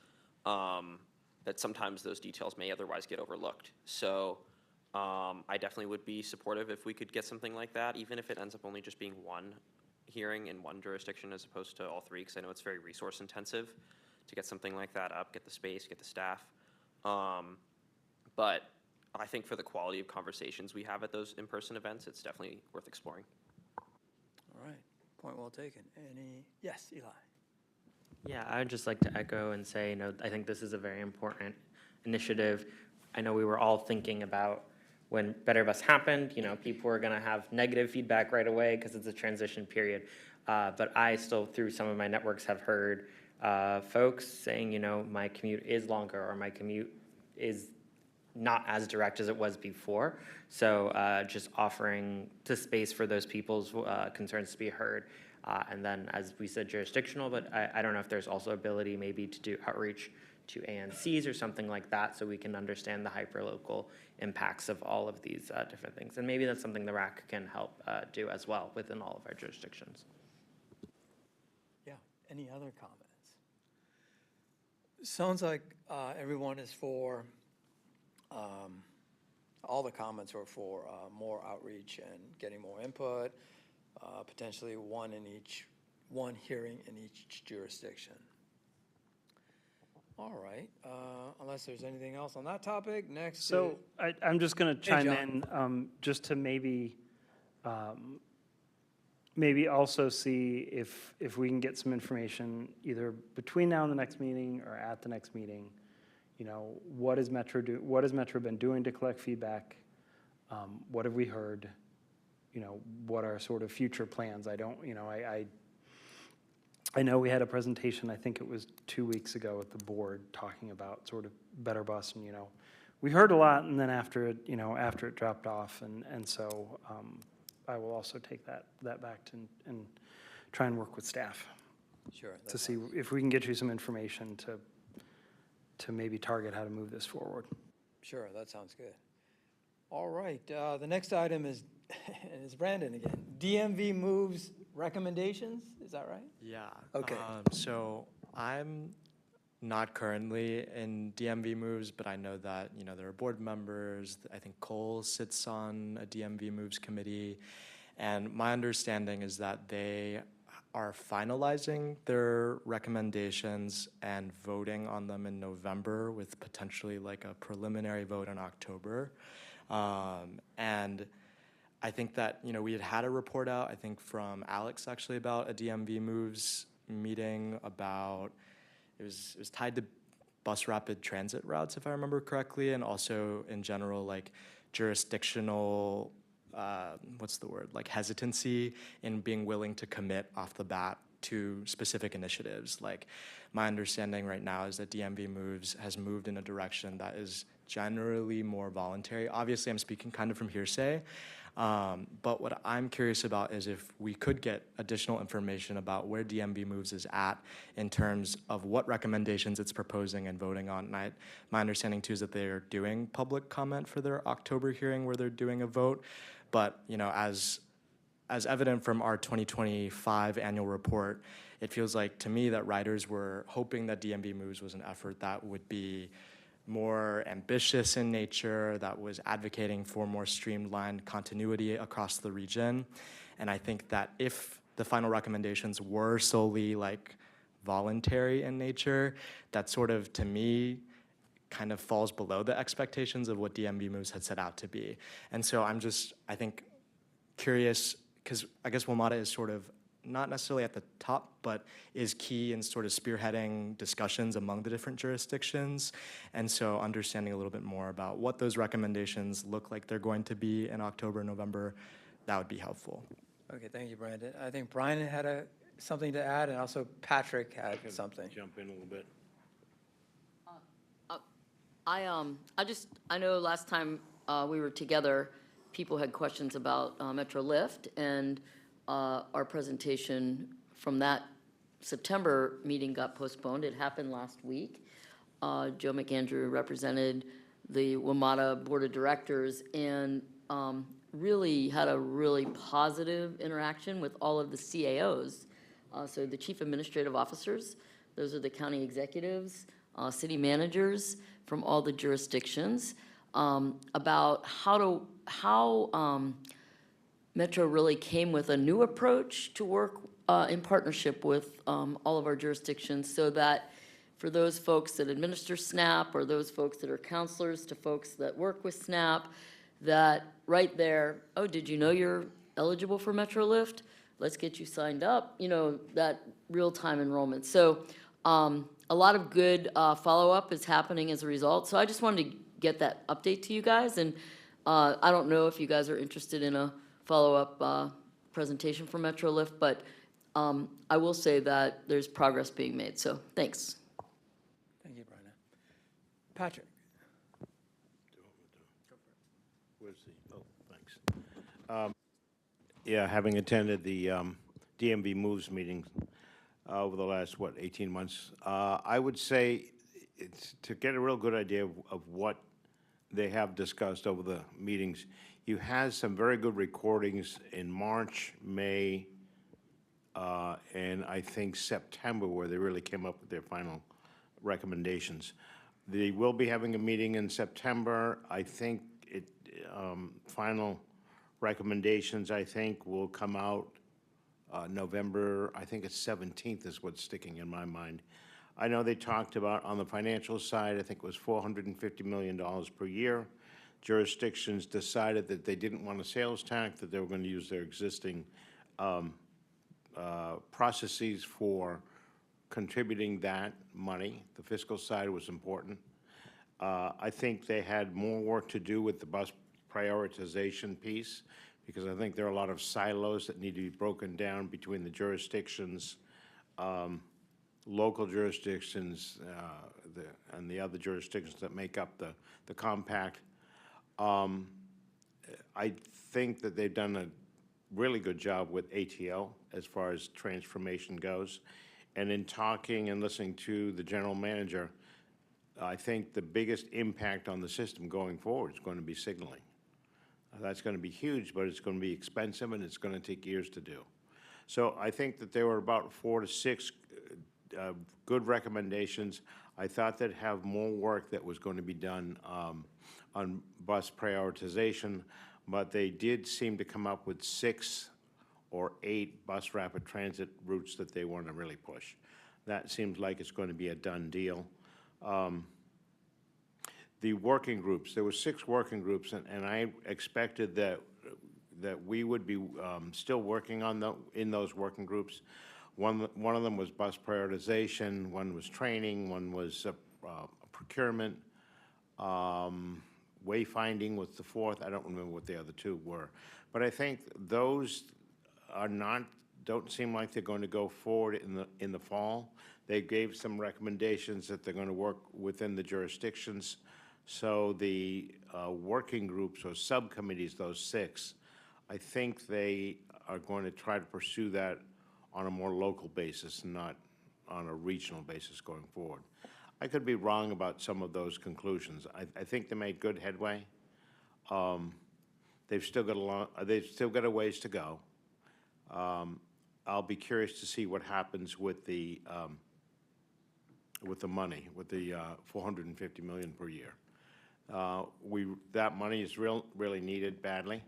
that sometimes those details may otherwise get overlooked. So I definitely would be supportive if we could get something like that, even if it ends up only just being one hearing in one jurisdiction as opposed to all 3, because I know it's very resource intensive to get something like that up, get the space, get the staff. But I think for the quality of conversations we have at those in-person events, it's definitely worth exploring. All right, point well taken. Yes, Eli. Yeah, I would just like to echo and say, I think this is a very important initiative I know we were all thinking about when Better Bus happened, people were going to have negative feedback right away because it's a transition period. But I still, through some of my networks, have heard folks saying, my commute is longer or my commute is not as direct as it was before. So just offering the space for those people's concerns to be heard. And then, as we said, jurisdictional, but I don't know if there's also ability maybe to do outreach to ANCs or something like that so we can understand the hyperlocal impacts of all of these different things. And maybe that's something the RAC can help do as well within all of our jurisdictions. Yeah, any other comments? Sounds like everyone is for, all the comments are for more outreach and getting more input, potentially one hearing in each jurisdiction. All right, unless there's anything else on that topic, next. So I'm just going to chime John. in just to maybe also see if we can get some information either between now and the next meeting or at the next meeting. What is Metro what has Metro been doing to collect feedback? What have we heard? What are sort of future plans? I know we had a presentation, I think it was 2 weeks ago at the board, talking about sort of Better Bus, and we heard a lot, and then after it dropped off, and so I will also take that back and try and work with staff. Sure. To see if we can get you some information to maybe target how to move this forward. Sure, that sounds good. All right, the next item is Brandon again. DMV moves recommendations, is that right? Yeah. Okay. So I'm not currently in DMV moves, but I know that, there are board members. I think Cole sits on a DMV moves committee. And my understanding is that they are finalizing their recommendations and voting on them in November with potentially like a preliminary vote in October. And I think that, we had a report out, I think from Alex actually, about a DMV moves meeting about, it was tied to bus rapid transit routes, if I remember correctly, and also in general, like jurisdictional, like hesitancy in being willing to commit off the bat to specific initiatives. Like my understanding right now is that DMV moves has moved in a direction that is generally more voluntary. Obviously, I'm speaking kind of from hearsay, but what I'm curious about is if we could get additional information about where DMV moves is at in terms of what recommendations it's proposing and voting on. And my understanding too is that they're doing public comment for their October hearing where they're doing a vote. But as evident from our 2025 annual report, it feels like to me that riders were hoping that DMV moves was an effort that would be more ambitious in nature, that was advocating for more streamlined continuity across the region. And I think that if the final recommendations were solely like voluntary in nature, that sort of, to me, kind of falls below the expectations of what DMV moves had set out to be. And so I'm just, I think, curious, because I guess WMATA is sort of not necessarily at the top, but is key in sort of spearheading discussions among the different jurisdictions. And so understanding a little bit more about what those recommendations look like they're going to be in October, November, that would be helpful. Okay, thank you, Brandon. I think Brian had something to add, and also Patrick had something. Jump in a little bit. I know last time we were together, people had questions about Metro Lift, and our presentation from that September meeting got postponed. It happened last week. Joe McAndrew represented the WMATA Board of Directors and really had a really positive interaction with all of the CAOs. So the Chief Administrative Officers, those are the county executives, city managers from all the jurisdictions, about how Metro really came with a new approach to work in partnership with all of our jurisdictions, so that for those folks that administer SNAP or those folks that are counselors to folks that work with SNAP, that right there, oh, did you know you're eligible for Metro Lift? Let's get you signed up, that real-time enrollment. So a lot of good follow-up is happening as a result. So I just wanted to get that update to you guys. And I don't know if you guys are interested in a follow-up presentation from MetroLift, but I will say that there's progress being made, so thanks. Thank you, Bryna. Patrick? Where's the, oh, thanks. Yeah, having attended the DMV Moves meeting over the last, 18 months, I would say it's to get a real good idea of what they have discussed over the meetings. You had some very good recordings in March, May, and I think September, where they really came up with their final recommendations. They will be having a meeting in September. I think final recommendations, I think, will come out November, I think it's 17th is what's sticking in my mind. I know they talked about, on the financial side, I think it was $450 million per year. Jurisdictions decided that they didn't want a sales tax, that they were going to use their existing processes for contributing that money. The fiscal side was important. I think they had more work to do with the bus prioritization piece, because I think there are a lot of silos that need to be broken down between the jurisdictions, local jurisdictions, and the other jurisdictions that make up the compact. I think that they've done a really good job with ATO as far as transformation goes. And in talking and listening to the general manager, I think the biggest impact on the system going forward is going to be signaling. That's going to be huge, but it's going to be expensive and it's going to take years to do. So I think that there were about 4 to 6 good recommendations. I thought they'd have more work that was going to be done on bus prioritization, but they did seem to come up with 6 or 8 bus rapid transit routes that they want to really push. That seems like it's going to be a done deal. The working groups, there were 6 working groups, and I expected that we would be still working on in those working groups. One of them was bus prioritization, one was training, one was procurement, wayfinding was the 4th. I don't remember what the other 2 were, but I think those don't seem like they're going to go forward in the fall. They gave some recommendations that they're going to work within the jurisdictions. So the working groups or subcommittees, those 6, I think they are going to try to pursue that on a more local basis, not on a regional basis going forward. I could be wrong about some of those conclusions. I think they made good headway. They've still got a ways to go. I'll be curious to see what happens with the money, with the $450 million per year. That money is really needed badly,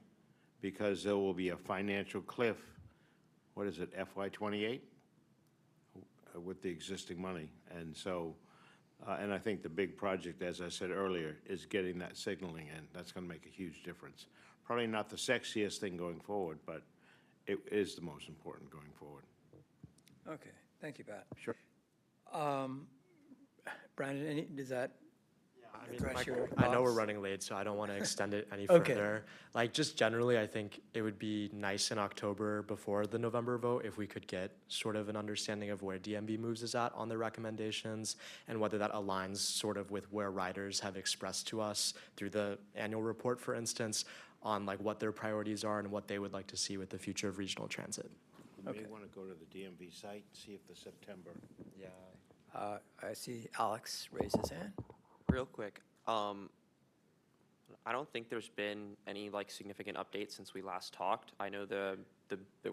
because there will be a financial cliff. What is it, FY28, with the existing money, and so, and I think the big project, as I said earlier, is getting that signaling in. That's going to make a huge difference. Probably not the sexiest thing going forward, but it is the most important going forward. Okay, thank you, Pat. Sure. Brandon, does that address your I know we're thoughts? running late, so I don't want to extend it any Okay. further. Like, just generally, I think it would be nice in October before the November vote if we could get sort of an understanding of where DMV Moves is at on their recommendations and whether that aligns sort of with where riders have expressed to us through the annual report, for instance, on like what their priorities are and what they would like to see with the future of regional transit. You may want to go to the DMV site, see if the September. Yeah. I see Alex raise his hand. Real quick, I don't think there's been any like significant updates since we last talked. I know the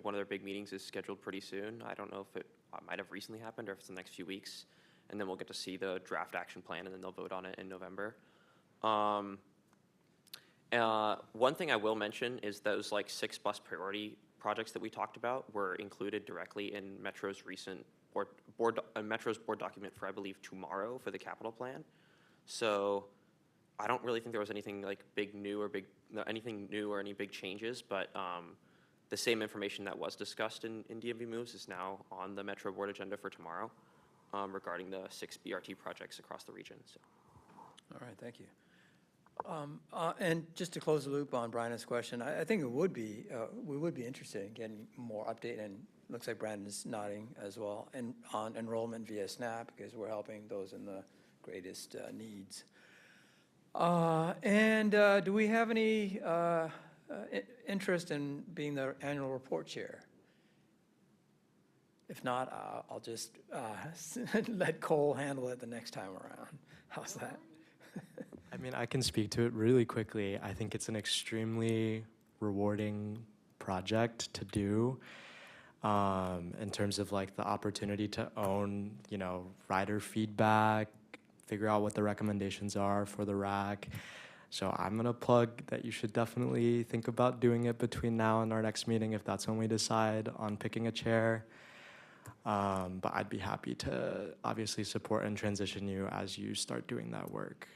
one of their big meetings is scheduled pretty soon. I don't know if it might have recently happened or if it's the next few weeks, and then we'll get to see the draft action plan, and then they'll vote on it in November. One thing I will mention is those like 6 bus priority projects that we talked about were included directly in Metro's recent Metro's board document for, I believe, tomorrow for the capital plan. So I don't really think there was anything like anything new or any big changes, but the same information that was discussed in DMV Moves is now on the Metro board agenda for tomorrow regarding the 6 BRT projects across the region. So. All right, thank you. And just to close the loop on Brian's question, I think it would be, we would be interested in getting more update, and looks like Brandon's nodding as well, and on enrollment via SNAP, because we're helping those in the greatest needs. And do we have any interest in being the annual report chair? If not, I'll just let Cole handle it the next time around. How's that? I mean, I can speak to it really quickly. I think it's an extremely rewarding project to do in terms of like the opportunity to own, you know, rider feedback, figure out what the recommendations are for the RAC. So I'm gonna plug that you should definitely think about doing it between now and our next meeting if that's when we decide on picking a chair. But I'd be happy to obviously support and transition you as you start doing that work.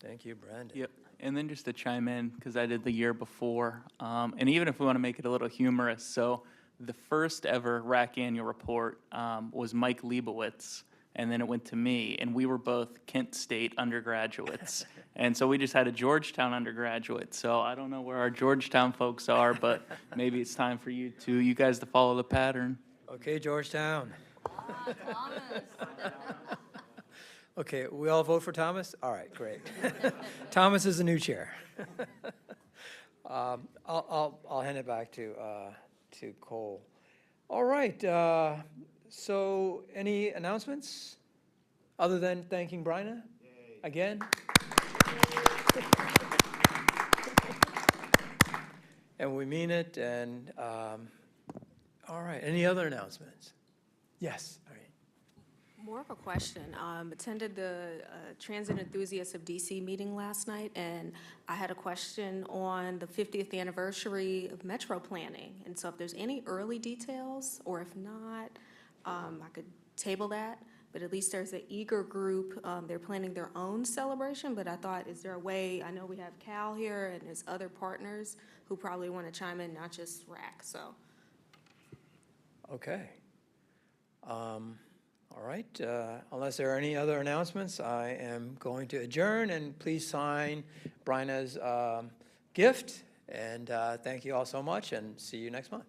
Thank you, Brandon. Yep. And then just to chime in, because I did the year before, and even if we want to make it a little humorous, so the first ever RAC annual report was Mike Leibowitz, and then it went to me, and we were both Kent State undergraduates. And so we just had a Georgetown undergraduate. So I don't know where our Georgetown folks are, but maybe it's time for you guys to follow the pattern. Okay, Georgetown. Okay, we all vote for Thomas? All right, great. Thomas is the new chair. I'll hand it back to Cole. All right, so any announcements other than thanking Bryna again? And we mean it, and all right, any other announcements? Yes, all right. More of a question. Attended the Transit Enthusiasts of DC meeting last night, and I had a question on the 50th anniversary of Metro planning. And so if there's any early details, or if not, I could table that. But at least there's an eager group. They're planning their own celebration, but I thought, is there a way, I know we have Cal here and there's other partners who probably want to chime in, not just RAC, so. Okay. All right, unless there are any other announcements, I am going to adjourn, and please sign Bryna's gift. And thank you all so much, and see you next month.